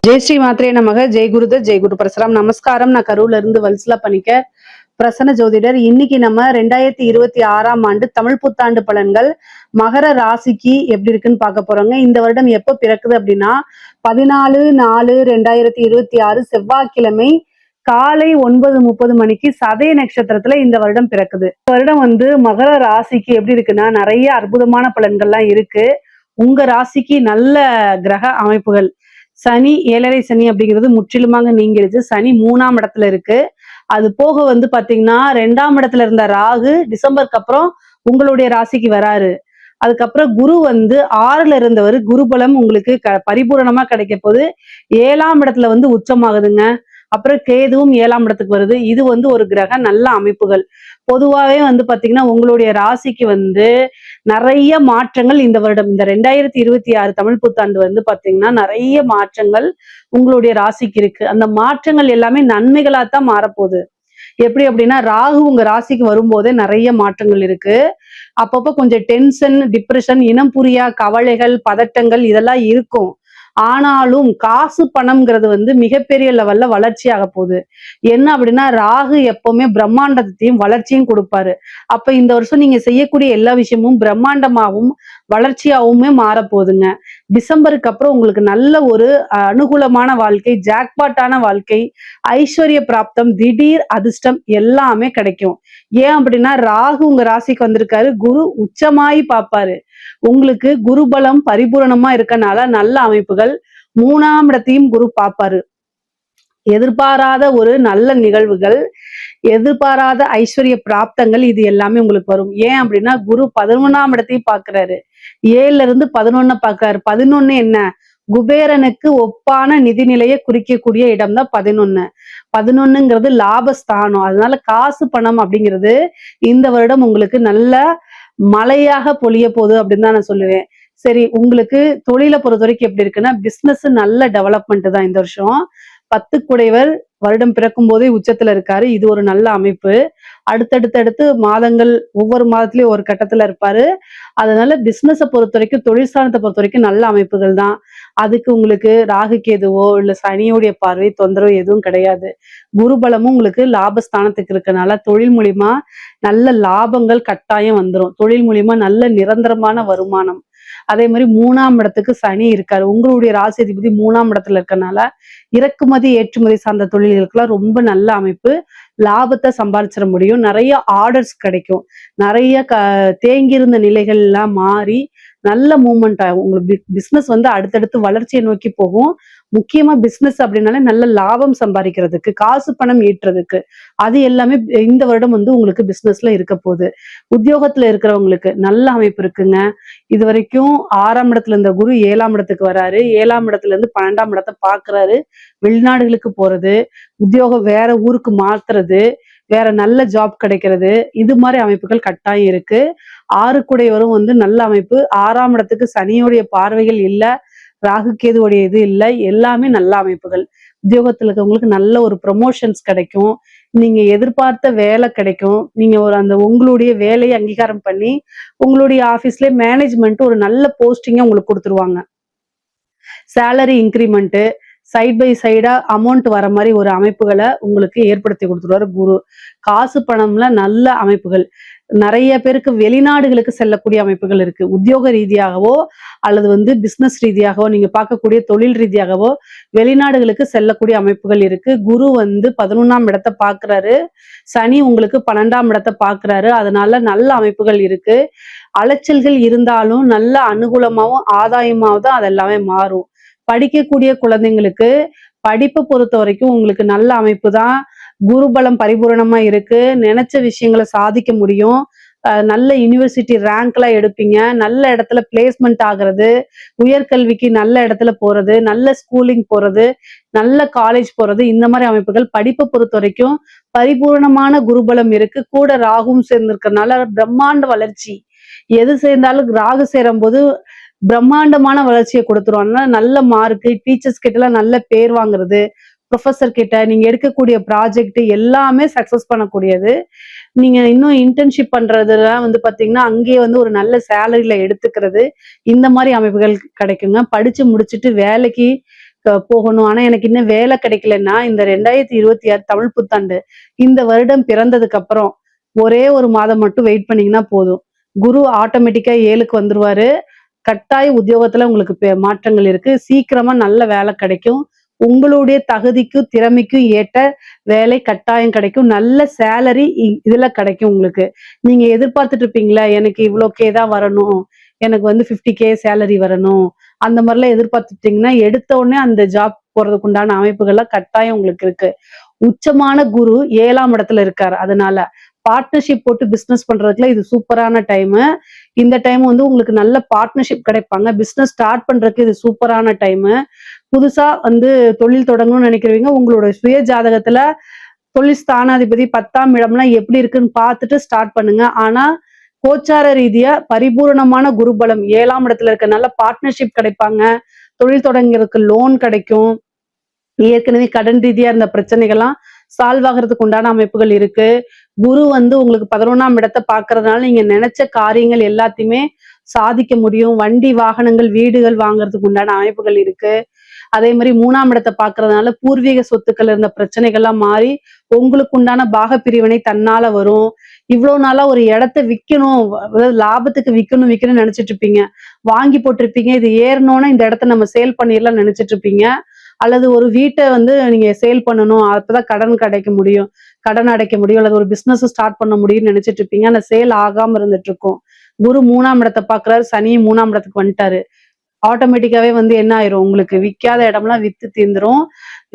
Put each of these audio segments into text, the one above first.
ஜெய் ஸ்ரீ மாத்ரே நமக. ஜெய் குருதத், ஜெய் குரு பரசுராம். நமஸ்காரம். நான் கரூர்ல இருந்து வல்சலா பண்ணிக்க பிரசன்ன ஜோதிடர். இன்னைக்கு நம்ம 2026ஆம் ஆண்டு தமிழ் புத்தாண்டு பலன்கள் மகர ராசிக்கு எப்படி இருக்குன்னு பார்க்க போறோங்க. இந்த வருடம் எப்ப பிறக்குது அப்படின்னா 14/4/2026 செவ்வாய்க்கிழமை காலை 9:30 மணிக்கு சதய நட்சத்திரத்துல இந்த வருடம் பிறக்குது. இந்த வருடம் மகர ராசிக்கு எப்படி இருக்குன்னா நிறைய அற்புதமான பலன்கள்லாம் இருக்கு. உங்க ராசிக்கு நல்ல கிரக அமைப்புகள், சனி 7.5 சனி அப்படிங்கிறது முற்றிலுமாக நீங்கிடுச்சு. சனி 3ஆம் இடத்துல இருக்கு. அது போக பாத்தீங்கன்னா 2ஆம் இடத்துல இருந்த ராகு டிசம்பருக்கு அப்புறம் உங்களுடைய ராசிக்கு வராரு. அதுக்கப்புறம் குரு 6ல இருந்தவர் குருபலம் உங்களுக்கு பரிபூரணமா கிடைக்க போது 7ஆம் இடத்துல உச்சமாகுதுங்க. அப்புறம் கேதுவும் 7ஆம் இடத்துக்கு வருது. இது ஒரு கிரக நல்ல அமைப்புகள். பொதுவாகவே பாத்தீங்கன்னா உங்களுடைய ராசிக்கு நிறைய மாற்றங்கள் இந்த வருடம், இந்த 2026 தமிழ் புத்தாண்டு பாத்தீங்கன்னா நிறைய மாற்றங்கள் உங்களுடைய ராசிக்கு இருக்கு. அந்த மாற்றங்கள் எல்லாமே நன்மைகளாத்தான் மாறப்போகுது. எப்படி அப்படின்னா ராகு உங்க ராசிக்கு வரும்போதே நிறைய மாற்றங்கள் இருக்கு. அப்பப்போ கொஞ்சம் டென்ஷன், டிப்ரெஷன், இனம் புரியா கவலைகள், பதட்டங்கள் இதெல்லாம் இருக்கும். ஆனாலும் காசு பணம்ங்கிறது மிகப்பெரிய லெவல்ல வளர்ச்சி ஆக போகுது. என்ன அப்படின்னா ராகு எப்பவுமே பிரம்மாண்டத்தையும் வளர்ச்சியும் கொடுப்பாரு. அப்ப இந்த வருஷம் நீங்க செய்யக்கூடிய எல்லா விஷயமும் பிரம்மாண்டமாகவும் வளர்ச்சியாவுமே மாறப்போகுதுங்க. டிசம்பருக்கு அப்புறம் உங்களுக்கு நல்ல ஒரு அனுகூலமான வாழ்க்கை, ஜாக்பாட்டான வாழ்க்கை, ஐஸ்வர்ய பிராப்தம், திடீர் அதிர்ஷ்டம் எல்லாமே கிடைக்கும். ஏன் அப்படின்னா ராகு உங்க ராசிக்கு வந்திருக்காரு. குரு உச்சமாயி பார்ப்பாரு. உங்களுக்கு குருபலம் பரிபூரணமா இருக்கனால நல்ல அமைப்புகள். 3ஆம் இடத்தையும் குரு பார்ப்பாரு. எதிர்பாராத ஒரு நல்ல நிகழ்வுகள், எதிர்பாராத ஐஸ்வர்ய பிராப்தங்கள் இது எல்லாமே உங்களுக்கு வரும். ஏன் அப்படின்னா குரு 11ஆம் இடத்தையும் பார்க்கிறாரு. 7ல இருந்து 11 பார்க்கிறாரு. 11 என்ன, குபேரனுக்கு ஒப்பான நிதிநிலையை குறிக்கக்கூடிய இடம் தான் 11. 11ங்கிறது லாபஸ்தானம். அதனால காசு பணம் அப்படிங்கிறது இந்த வருடம் உங்களுக்கு நல்ல மழையாக பொழிய போகுது அப்படின்னு தான் நான் சொல்லுவேன். சரி, உங்களுக்கு தொழிலை பொறுத்த வரைக்கும் எப்படி இருக்குன்னா பிசினஸ் நல்ல டெவலப்மெண்ட் தான் இந்த வருஷம். 10 குடைவர் வருடம் பிறக்கும் போதே உச்சத்துல இருக்காரு. இது ஒரு நல்ல அமைப்பு. அடுத்தடுத்து மாதங்கள், ஒவ்வொரு மாதத்திலயும் ஒரு கட்டத்துல இருப்பாரு. அதனால பிசினஸை பொறுத்த வரைக்கும், தொழில் ஸ்தானத்தை பொறுத்த வரைக்கும் நல்ல அமைப்புகள் தான். அதுக்கு உங்களுக்கு ராகு கேதுவோ இல்ல சனியோடைய பார்வை தொந்தரவு எதுவும் கிடையாது. குருபலமும் உங்களுக்கு லாபஸ்தானத்துக்கு இருக்கனால தொழில் மூலியமா நல்ல லாபங்கள் கட்டாயம் வந்துடும். தொழில் மூலியமா நல்ல நிரந்தரமான வருமானம். அதே மாதிரி 3ஆம் இடத்துக்கு சனி இருக்காரு. உங்களுடைய ராசி அதிபதி 3ஆம் இடத்துல இருக்கனால இறக்குமதி ஏற்றுமதி சார்ந்த தொழில்களுக்கெல்லாம் ரொம்ப நல்ல அமைப்பு. லாபத்தை சம்பாதிச்சிட முடியும். நிறைய ஆர்டர்ஸ் கிடைக்கும். நிறைய தேங்கியிருந்த நிலைகள் எல்லாம் மாறி நல்ல மூவ்மெண்ட் ஆகும். உங்களுக்கு பிசினஸ் அடுத்தடுத்து வளர்ச்சியை நோக்கி போகும். முக்கியமா பிசினஸ் அப்படின்னாலே நல்ல லாபம் சம்பாதிக்கிறதுக்கு, காசு பணம் ஈட்டுறதுக்கு, அது எல்லாமே இந்த வருடம் உங்களுக்கு பிசினஸ்ல இருக்க போகுது. உத்தியோகத்துல இருக்கிறவங்களுக்கு நல்ல அமைப்பு இருக்குங்க. இது வரைக்கும் 6ஆம் இடத்துல இருந்த குரு 7ஆம் இடத்துக்கு வராரு. 7ஆம் இடத்துல இருந்து 12ஆம் இடத்தை பாக்குறாரு. வெளிநாடுகளுக்கு போறது, உத்தியோகம் வேற ஊருக்கு மாத்துறது, வேற நல்ல ஜாப் கிடைக்கிறது, இது மாதிரி அமைப்புகள் கட்டாயம் இருக்கு. 6 குடையவரும் நல்ல அமைப்பு. 6ஆம் இடத்துக்கு சனியோடைய பார்வைகள் இல்ல, ராகு கேதுவோடைய இது இல்ல, எல்லாமே நல்ல அமைப்புகள். உத்தியோகத்துல இருக்கவங்களுக்கு நல்ல ஒரு ப்ரொமோஷன்ஸ் கிடைக்கும். நீங்க எதிர்பார்த்த வேலை கிடைக்கும். நீங்க உங்களுடைய வேலையை அங்கீகாரம் பண்ணி உங்களுடைய ஆபீஸ்ல மேனேஜ்மெண்ட் ஒரு நல்ல போஸ்டிங்க உங்களுக்கு கொடுத்துருவாங்க. சேலரி இன்கிரிமெண்ட், சைட் பை சைடா அமௌண்ட் வர மாதிரி ஒரு அமைப்புகளை உங்களுக்கு ஏற்படுத்தி கொடுத்துருவாரு குரு. காசு பணம்ல நல்ல அமைப்புகள். நிறைய பேருக்கு வெளிநாடுகளுக்கு செல்லக்கூடிய அமைப்புகள் இருக்கு. உத்தியோக ரீதியாகவோ அல்லது பிசினஸ் ரீதியாகவோ, நீங்க பார்க்கக்கூடிய தொழில் ரீதியாகவோ வெளிநாடுகளுக்கு செல்லக்கூடிய அமைப்புகள் இருக்கு. குரு 11ஆம் இடத்தை பாக்குறாரு. சனி உங்களுக்கு 12ஆம் இடத்தை பாக்குறாரு. அதனால நல்ல அமைப்புகள் இருக்கு. அலைச்சல்கள் இருந்தாலும் நல்ல அனுகூலமாவும் ஆதாயமாவும் தான் அதெல்லாமே மாறும். படிக்கக்கூடிய குழந்தைங்களுக்கு படிப்பை பொறுத்த வரைக்கும் உங்களுக்கு நல்ல அமைப்பு தான். குருபலம் பரிபூரணமா இருக்கு. நினைச்ச விஷயங்களை சாதிக்க முடியும். நல்ல யூனிவர்சிட்டி ரேங்க்லாம் எடுப்பீங்க. நல்ல இடத்துல பிளேஸ்மெண்ட் ஆகுறது, உயர்கல்விக்கு நல்ல இடத்துல போறது, நல்ல ஸ்கூலிங் போறது, நல்ல காலேஜ் போறது, இந்த மாதிரி அமைப்புகள். படிப்பை பொறுத்த வரைக்கும் பரிபூர்ணமான குருபலம் இருக்கு. கூட ராகுவும் சேர்ந்திருக்கிறதுனால பிரம்மாண்ட வளர்ச்சி. எது சேர்ந்தாலும் ராகு சேரும் போது பிரம்மாண்டமான வளர்ச்சியை கொடுத்துரும். நல்ல மார்க்கு, டீச்சர்ஸ் கிட்ட எல்லாம் நல்ல பேர் வாங்குறது, ப்ரொஃபஸர் கிட்ட நீங்க எடுக்கக்கூடிய ப்ராஜெக்ட் எல்லாமே சக்சஸ் பண்ணக்கூடியது. நீங்க இன்னும் இன்டர்ன்ஷிப் பண்றதுலாம் பாத்தீங்கன்னா அங்கேயே ஒரு நல்ல சேலரியில எடுத்துக்கிறது, இந்த மாதிரி அமைப்புகள் கிடைக்குங்க. படிச்சு முடிச்சுட்டு வேலைக்கு போகணும். ஆனா எனக்கு இன்னும் வேலை கிடைக்கலன்னா, இந்த 2026 தமிழ் புத்தாண்டு இந்த வருடம் பிறந்ததுக்கு அப்புறம் ஒரே 1 மாதம் மட்டும் வெயிட் பண்ணீங்கன்னா போதும். குரு ஆட்டோமேட்டிக்கா 7க்கு வந்துருவாரு. கட்டாய உத்தியோகத்துல உங்களுக்கு மாற்றங்கள் இருக்கு. சீக்கிரமா நல்ல வேலை கிடைக்கும். உங்களுடைய தகுதிக்கும், திறமைக்கும் ஏற்ற வேலை கட்டாயம் கிடைக்கும். நல்ல சேலரி இதுல கிடைக்கும் உங்களுக்கு. நீங்க எதிர்பார்த்துட்டு இருப்பீங்களா? எனக்கு இவ்ளோ தான் வரணும். எனக்கு வந்து 50K சேலரி வரணும். அந்த மாரிலாம் எதிர்பார்த்துட்டீங்கன்னா, எடுத்த உடனே அந்த ஜாப் போறதுக்கு உண்டான அமைப்புகள்லாம் கட்டாயம் உங்களுக்கு இருக்கு. உச்சமான குரு 7ஆம் இடத்துல இருக்காரு. அதனால பார்ட்னர்ஷிப் போட்டு பிசினஸ் பண்றதுக்குலாம் இது சூப்பரான டைமு. இந்த டைம் வந்து உங்களுக்கு நல்ல பார்ட்னர்ஷிப் கிடைப்பாங்க. பிசினஸ் ஸ்டார்ட் பண்றதுக்கு இது சூப்பரான டைமு. புதுசா வந்து தொழில் தொடங்கணும்னு நினைக்கிறவங்க உங்களோட சுய ஜாதகத்துல தொழில் ஸ்தானாதிபதி 10ஆம் இடம்லாம் எப்படி இருக்குன்னு பார்த்துட்டு ஸ்டார்ட் பண்ணுங்க. ஆனா கோச்சார ரீதியா பரிபூரணமான குருபலம் 7ஆம் இடத்துல இருக்கனால பார்ட்னர்ஷிப் கிடைப்பாங்க. தொழில் தொடங்குறதுக்கு லோன் கிடைக்கும். ஏற்கனவே கடன் ரீதியா இருந்த பிரச்சனைகள்லாம் சால்வ் ஆகிறதுக்கு உண்டான அமைப்புகள் இருக்கு. குரு வந்து உங்களுக்கு 11ஆம் இடத்தை பார்க்கறதுனால நீங்க நினைச்ச காரியங்கள் எல்லாத்தையுமே சாதிக்க முடியும். வண்டி, வாகனங்கள், வீடுகள் வாங்குறதுக்கு உண்டான அமைப்புகள் இருக்கு. அதே மாதிரி 3ஆம் இடத்தை பார்க்கறதுனால பூர்வீக சொத்துக்கள் இருந்த பிரச்சனைகள்லாம் மாறி உங்களுக்கு உண்டான பாக பிரிவினை தன்னால வரும். இவ்வளவு நாளா ஒரு இடத்த விக்கணும், அதாவது லாபத்துக்கு விக்கணும்னு நினைச்சிட்டு இருப்பீங்க. வாங்கி போட்டிருப்பீங்க. இது ஏறணும்னா இந்த இடத்த நம்ம சேல் பண்ணிடலாம் நினைச்சிட்டு இருப்பீங்க. அல்லது ஒரு வீட்டை வந்து நீங்க சேல் பண்ணணும், அப்பதான் கடன் கிடைக்க முடியும், கடன் அடைக்க முடியும், அல்லது ஒரு பிசினஸ் ஸ்டார்ட் பண்ண முடியும்னு நினைச்சிட்டு இருப்பீங்க. ஆனா சேல் ஆகாம இருந்துட்டு இருக்கும். குரு 3ஆம் இடத்தை பார்க்கறாரு, சனி 3ஆம் இடத்துக்கு வந்துட்டாரு. ஆட்டோமேட்டிக்காவே வந்து என்ன ஆயிரும், உங்களுக்கு விக்காத இடம்லாம் வித்து தீர்ந்துரும்.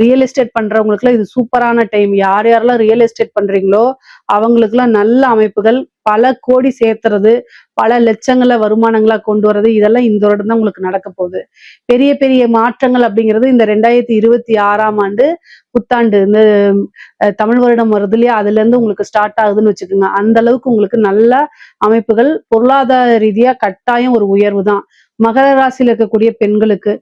ரியல் எஸ்டேட் பண்றவங்களுக்குலாம் இது சூப்பரான டைம். யார் யாரெல்லாம் ரியல் எஸ்டேட் பண்றீங்களோ அவங்களுக்குலாம் நல்ல அமைப்புகள், பல கோடி சேர்த்துறது, பல லட்சங்கள வருமானங்களா கொண்டு வர்றது, இதெல்லாம் இந்த வருடம் தான் உங்களுக்கு நடக்க போகுது. பெரிய பெரிய மாற்றங்கள் அப்படிங்கிறது இந்த 2026ஆம் ஆண்டு புத்தாண்டு, இந்த தமிழ் வருடம் வருது இல்லையா, அதுல இருந்து உங்களுக்கு ஸ்டார்ட் ஆகுதுன்னு வச்சுக்கோங்க. அந்த அளவுக்கு உங்களுக்கு நல்ல அமைப்புகள், பொருளாதார ரீதியா கட்டாயம் ஒரு உயர்வு தான். மகர ராசியில இருக்கக்கூடிய பெண்களுக்கு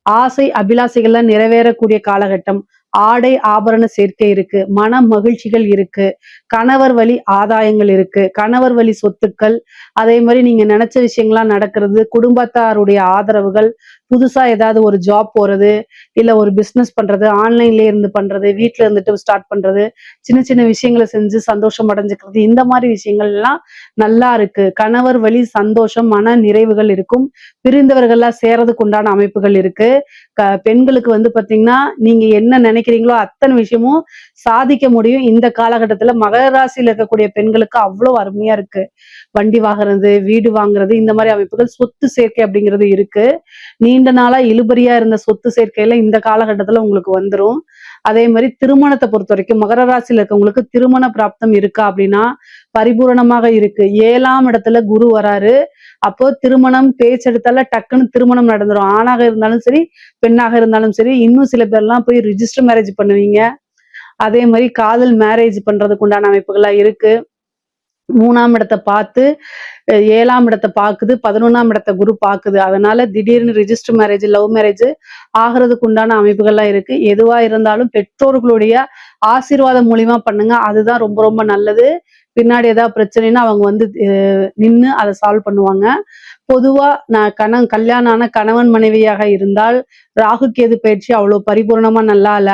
ஆசை அபிலாசைகள்லாம் நிறைவேறக்கூடிய காலகட்டம். ஆடை ஆபரண சேர்க்கை இருக்கு. மன மகிழ்ச்சிகள் இருக்கு. கணவர் வழி ஆதாயங்கள் இருக்கு. கணவர் வழி சொத்துக்கள், அதே மாதிரி நீங்க நினைச்ச விஷயங்கள்லாம் நடக்கிறது, குடும்பத்தாருடைய ஆதரவுகள், புதுசா ஏதாவது ஒரு ஜாப் போறது, இல்ல ஒரு பிசினஸ் பண்றது, ஆன்லைன்லயே இருந்து பண்றது, வீட்டுல இருந்துட்டு ஸ்டார்ட் பண்றது, சின்ன சின்ன விஷயங்களை செஞ்சு சந்தோஷம் அடைஞ்சுக்கிறது, இந்த மாதிரி விஷயங்கள் எல்லாம் நல்லா இருக்கு. கணவர் வழி சந்தோஷம், மன நிறைவுகள் இருக்கும். பிரிந்தவர்கள்லாம் சேர்றதுக்கு உண்டான அமைப்புகள் இருக்கு. பெண்களுக்கு வந்து பாத்தீங்கன்னா, நீங்க என்ன நினைக்கிறீங்களோ அத்தனை விஷயமும் சாதிக்க முடியும். இந்த காலகட்டத்துல மகர ராசியில இருக்கக்கூடிய பெண்களுக்கு அவ்வளவு அருமையா இருக்கு. வண்டி வாங்குறது, வீடு வாங்குறது, இந்த மாதிரி அமைப்புகள், சொத்து சேர்க்கை அப்படிங்கிறது இருக்கு. நீண்ட நாளா இழுபறியா இருந்த சொத்து சேர்க்கையில இந்த காலகட்டத்துல உங்களுக்கு வந்துரும். அதே மாதிரி திருமணத்தை பொறுத்த வரைக்கும் மகர ராசியில இருக்கவங்களுக்கு திருமண பிராப்தம் இருக்கா அப்படின்னா பரிபூரணமாக இருக்கு. 7ஆம் இடத்துல குரு வராரு. அப்போ திருமணம் பேச்செடுத்தால டக்குன்னு திருமணம் நடந்துரும். ஆணாக இருந்தாலும் சரி, பெண்ணாக இருந்தாலும் சரி. இன்னும் சில பேர்லாம் போய் ரிஜிஸ்டர் மேரேஜ் பண்ணுவீங்க. அதே மாதிரி காதல் மேரேஜ் பண்றதுக்கு உண்டான அமைப்புகள்லாம் இருக்கு. 3ஆம் இடத்தை பார்த்து 7ஆம் இடத்தை பார்க்குது, 11ஆம் இடத்தை குரு பார்க்குது. அதனால திடீர்னு ரிஜிஸ்டர் மேரேஜ், லவ் மேரேஜ் ஆகிறதுக்கு உண்டான அமைப்புகள்லாம் இருக்கு. எதுவா இருந்தாலும் பெற்றோர்களுடைய ஆசீர்வாதம் மூலியமா பண்ணுங்க. அதுதான் ரொம்ப ரொம்ப நல்லது. பின்னாடி ஏதாவது பிரச்சனைன்னா அவங்க வந்து நின்னு அதை சால்வ் பண்ணுவாங்க. பொதுவா நான் கல்யாணம் ஆன கணவன் மனைவியாக இருந்தால் ராகு கேது பயிற்சி அவ்வளவு பரிபூர்ணமா நல்லா இல்ல.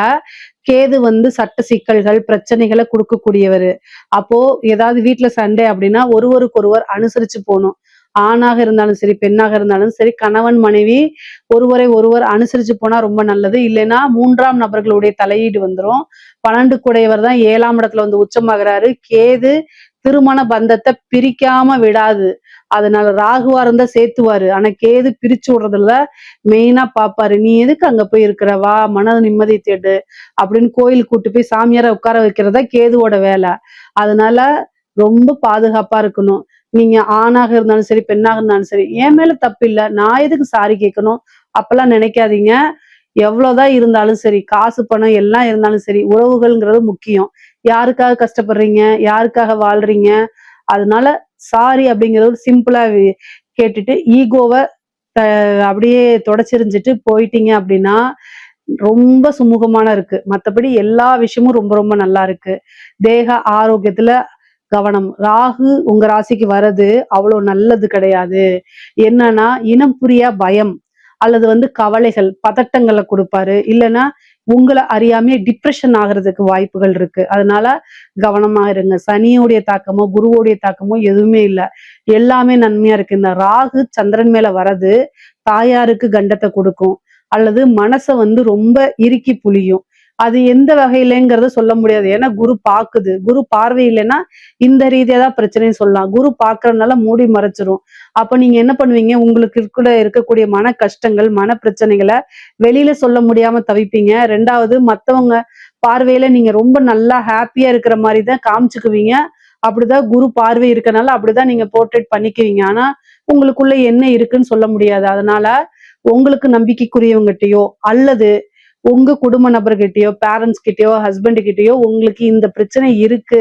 கேது வந்து சட்ட சிக்கல்கள், பிரச்சனைகளை கொடுக்கக்கூடியவர். அப்போ ஏதாவது வீட்டுல சண்டை அப்படின்னா ஒருவருக்கொருவர் அனுசரிச்சு போகணும். ஆணாக இருந்தாலும் சரி, பெண்ணாக இருந்தாலும் சரி, கணவன் மனைவி ஒருவரை ஒருவர் அனுசரிச்சு போனா ரொம்ப நல்லது. இல்லைன்னா 3ஆம் நபர்களுடைய தலையீடு வந்துரும். 12 குடையவர் தான் 7ஆம் இடத்துல வந்து உச்சமாகிறாரு. கேது திருமண பந்தத்தை பிரிக்காம விடாது. அதனால ராகுவா இருந்தா சேர்த்துவாரு. ஆனா கேது பிரிச்சு விடுறதுல மெயினா பாப்பாரு. நீ எதுக்கு அங்க போய் இருக்கிற, வா மன நிம்மதி தேடு அப்படின்னு கோயில் கூட்டு போய் சாமியார உட்கார வைக்கிறதா கேதுவோட வேலை. அதனால ரொம்ப பாதுகாப்பா இருக்கணும். நீங்க ஆணாக இருந்தாலும் சரி, பெண்ணாக இருந்தாலும் சரி, என் மேல தப்பு இல்ல, நான் எதுக்கு சாரி கேட்கணும் அப்பெல்லாம் நினைக்காதீங்க. எவ்வளவுதான் இருந்தாலும் சரி, காசு பணம் எல்லாம் இருந்தாலும் சரி, உறவுகள்ங்கிறது முக்கியம். யாருக்காக கஷ்டப்படுறீங்க, யாருக்காக வாழ்றீங்க, அதனால சாரி அப்படிங்கிறது சிம்பிளா கேட்டுட்டு ஈகோவை அப்படியே தொடச்சிரிஞ்சிட்டு போயிட்டீங்க அப்படின்னா ரொம்ப சுமூகமான இருக்கு. மத்தபடி எல்லா விஷயமும் ரொம்ப ரொம்ப நல்லா இருக்கு. தேக ஆரோக்கியத்துல கவனம். ராகு உங்க ராசிக்கு வர்றது அவ்வளவு நல்லது கிடையாது. என்னன்னா இனம் புரியா பயம். அல்லது வந்து கவலைகள் பதட்டங்களை கொடுப்பாரு, இல்லைன்னா உங்களை அறியாமே டிப்ரெஷன் ஆகிறதுக்கு வாய்ப்புகள் இருக்கு. அதனால கவனமா இருங்க. சனியோடைய தாக்கமோ குருவோடைய தாக்கமோ எதுவுமே இல்லை, எல்லாமே நன்மையா இருக்கு. இந்த ராகு சந்திரன் மேல வர்றது தாயாருக்கு கண்டத்தை கொடுக்கும், அல்லது மனசை வந்து ரொம்ப இறுக்கி புளியும். அது எந்த வகையிலங்கிறத சொல்ல முடியாது. ஏன்னா குரு பாக்குது. குரு பார்வை இல்லைன்னா இந்த ரீதியா தான் பிரச்சனைன்னு சொல்லலாம். குரு பாக்குறதுனால மூடி மறைச்சிரும். அப்ப நீங்க என்ன பண்ணுவீங்க? உங்களுக்கு கூட இருக்கக்கூடிய மன கஷ்டங்கள், மன பிரச்சனைகளை வெளியில சொல்ல முடியாம தவிப்பீங்க. ரெண்டாவது, மத்தவங்க பார்வையில நீங்க ரொம்ப நல்லா ஹாப்பியா இருக்கிற மாதிரி தான் காமிச்சுக்குவீங்க. அப்படிதான் குரு பார்வை இருக்கனால அப்படிதான் நீங்க போர்ட்ரேட் பண்ணிக்குவீங்க. ஆனா உங்களுக்குள்ள என்ன இருக்குன்னு சொல்ல முடியாது. அதனால உங்களுக்கு நம்பிக்கைக்குரியவங்ககிட்டயோ அல்லது உங்க குடும்ப நபர்கிட்டயோ, பேரண்ட்ஸ் கிட்டயோ, ஹஸ்பண்ட் கிட்டயோ உங்களுக்கு இந்த பிரச்சனை இருக்கு,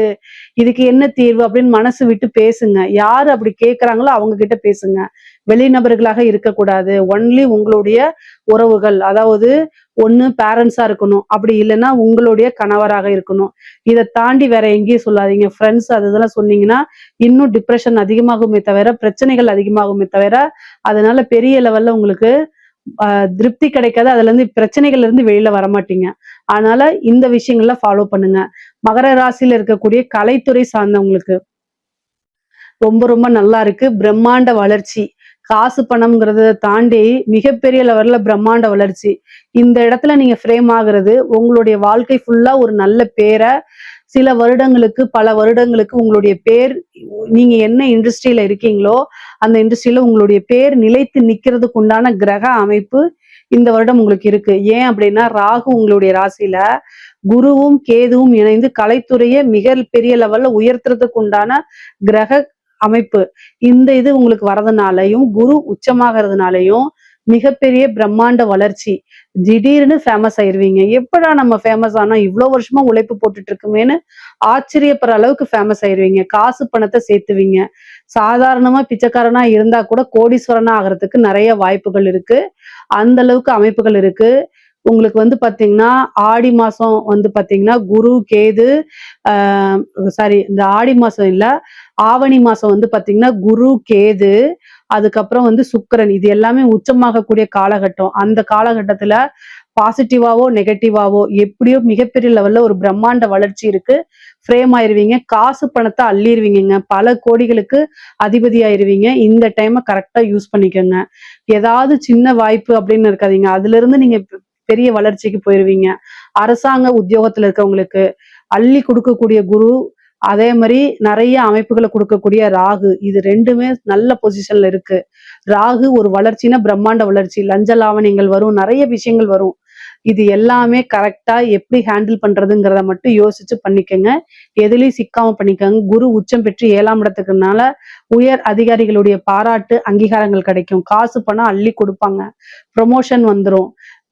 இதுக்கு என்ன தீர்வு அப்படின்னு மனசு விட்டு பேசுங்க. யாரு அப்படி கேட்கறாங்களோ அவங்க கிட்ட பேசுங்க. வெளிநபர்களாக இருக்கக்கூடாது. ஒன்லி உங்களுடைய உறவுகள், அதாவது ஒண்ணு பேரண்ட்ஸா இருக்கணும், அப்படி இல்லைன்னா உங்களுடைய கணவராக இருக்கணும். இதை தாண்டி வேற எங்கேயும் சொல்லாதீங்க. ஃப்ரெண்ட்ஸ் அது இதெல்லாம் சொன்னீங்கன்னா இன்னும் டிப்ரெஷன் அதிகமாகுமே தவிர, பிரச்சனைகள் அதிகமாகுமே தவிர, அதனால பெரிய லெவல்ல உங்களுக்கு திருப்தி கிடைக்காது. அதுல இருந்து பிரச்சனைகள்ல இருந்து வெளியில வரமாட்டீங்க. அதனால இந்த விஷயங்கள்ல ஃபாலோ பண்ணுங்க. மகர ராசியில இருக்கக்கூடிய கலைத்துறை சார்ந்தவங்களுக்கு ரொம்ப ரொம்ப நல்லா இருக்கு. பிரம்மாண்ட வளர்ச்சி, காசு பணம்ங்கிறத தாண்டி மிகப்பெரிய லெவல்ல பிரம்மாண்ட வளர்ச்சி. இந்த இடத்துல நீங்க ஃப்ரேம் ஆகுறது உங்களுடைய வாழ்க்கை ஃபுல்லா ஒரு நல்ல பேரை, சில வருடங்களுக்கு பல வருடங்களுக்கு உங்களுடைய பேர், நீங்க என்ன இண்டஸ்ட்ரியில இருக்கீங்களோ அந்த இண்டஸ்ட்ரியில உங்களுடைய பேர் நிலைத்து நிக்கிறதுக்கு உண்டான கிரக அமைப்பு இந்த வருடம் உங்களுக்கு இருக்கு. ஏன் அப்படின்னா ராகு உங்களுடைய ராசியில, குருவும் கேதுவும் இணைந்து கலைத்துறையை மிக பெரிய லெவல்ல உயர்த்துறதுக்கு உண்டான கிரக அமைப்பு. இந்த இது உங்களுக்கு வரதுனாலையும் குரு உச்சமாகறதுனாலையும் மிகப்பெரிய பிரம்மாண்ட வளர்ச்சி. திடீர்னு ஃபேமஸ் ஆயிருவீங்க. எப்படா நம்ம ஃபேமஸ் ஆனா, இவ்வளவு வருஷமா உழைப்பு போட்டுட்டு இருக்குமேன்னு ஆச்சரியப்படுற அளவுக்கு ஃபேமஸ் ஆயிருவீங்க. காசு பணத்தை சேர்த்துவீங்க. சாதாரணமா பிச்சைக்காரனா இருந்தா கூட கோடீஸ்வரனா ஆகிறதுக்கு நிறைய வாய்ப்புகள் இருக்கு. அந்த அளவுக்கு அமைப்புகள் இருக்கு. உங்களுக்கு வந்து பாத்தீங்கன்னா ஆடி மாசம் வந்து பாத்தீங்கன்னா குரு கேது, சாரி, இந்த ஆடி மாசம் இல்ல, ஆவணி மாசம் வந்து பாத்தீங்கன்னா குரு கேது, அதுக்கப்புறம் வந்து சுக்கிரன், இது எல்லாமே உச்சமாகக்கூடிய காலகட்டம். அந்த காலகட்டத்துல பாசிட்டிவாவோ நெகட்டிவாவோ எப்படியோ மிகப்பெரிய லெவல்ல ஒரு பிரம்மாண்ட வளர்ச்சி இருக்கு. ஃப்ரேம் ஆயிருவீங்க. காசு பணத்தை அள்ளிருவீங்க. பல கோடிகளுக்கு அதிபதி ஆயிருவீங்க. இந்த டைமை கரெக்டா யூஸ் பண்ணிக்கோங்க. ஏதாவது சின்ன வாய்ப்பு அப்படின்னு இருக்காதீங்க. அதுல இருந்து நீங்க பெரிய வளர்ச்சிக்கு போயிருவீங்க. அரசாங்க உத்தியோகத்துல இருக்கவங்களுக்கு அள்ளி கொடுக்கக்கூடிய குரு, அதே மாதிரி நிறைய அமைப்புகளை கொடுக்கக்கூடிய ராகு, இது ரெண்டுமே நல்ல பொசிஷன்ல இருக்கு. ராகு ஒரு வளர்ச்சினா பிரம்மாண்ட வளர்ச்சி, லஞ்ச லாவணியங்கள் வரும், நிறைய விஷயங்கள் வரும். இது எல்லாமே கரெக்டா எப்படி ஹேண்டில் பண்றதுங்கிறத மட்டும் யோசிச்சு பண்ணிக்கோங்க. எதுலயும் சிக்காம பண்ணிக்கோங்க. குரு உச்சம் பெற்று 7ஆம் இடத்துக்குனால உயர் அதிகாரிகளுடைய பாராட்டு அங்கீகாரங்கள் கிடைக்கும். காசு பணம் அள்ளி கொடுப்பாங்க. ப்ரொமோஷன் வந்துடும்.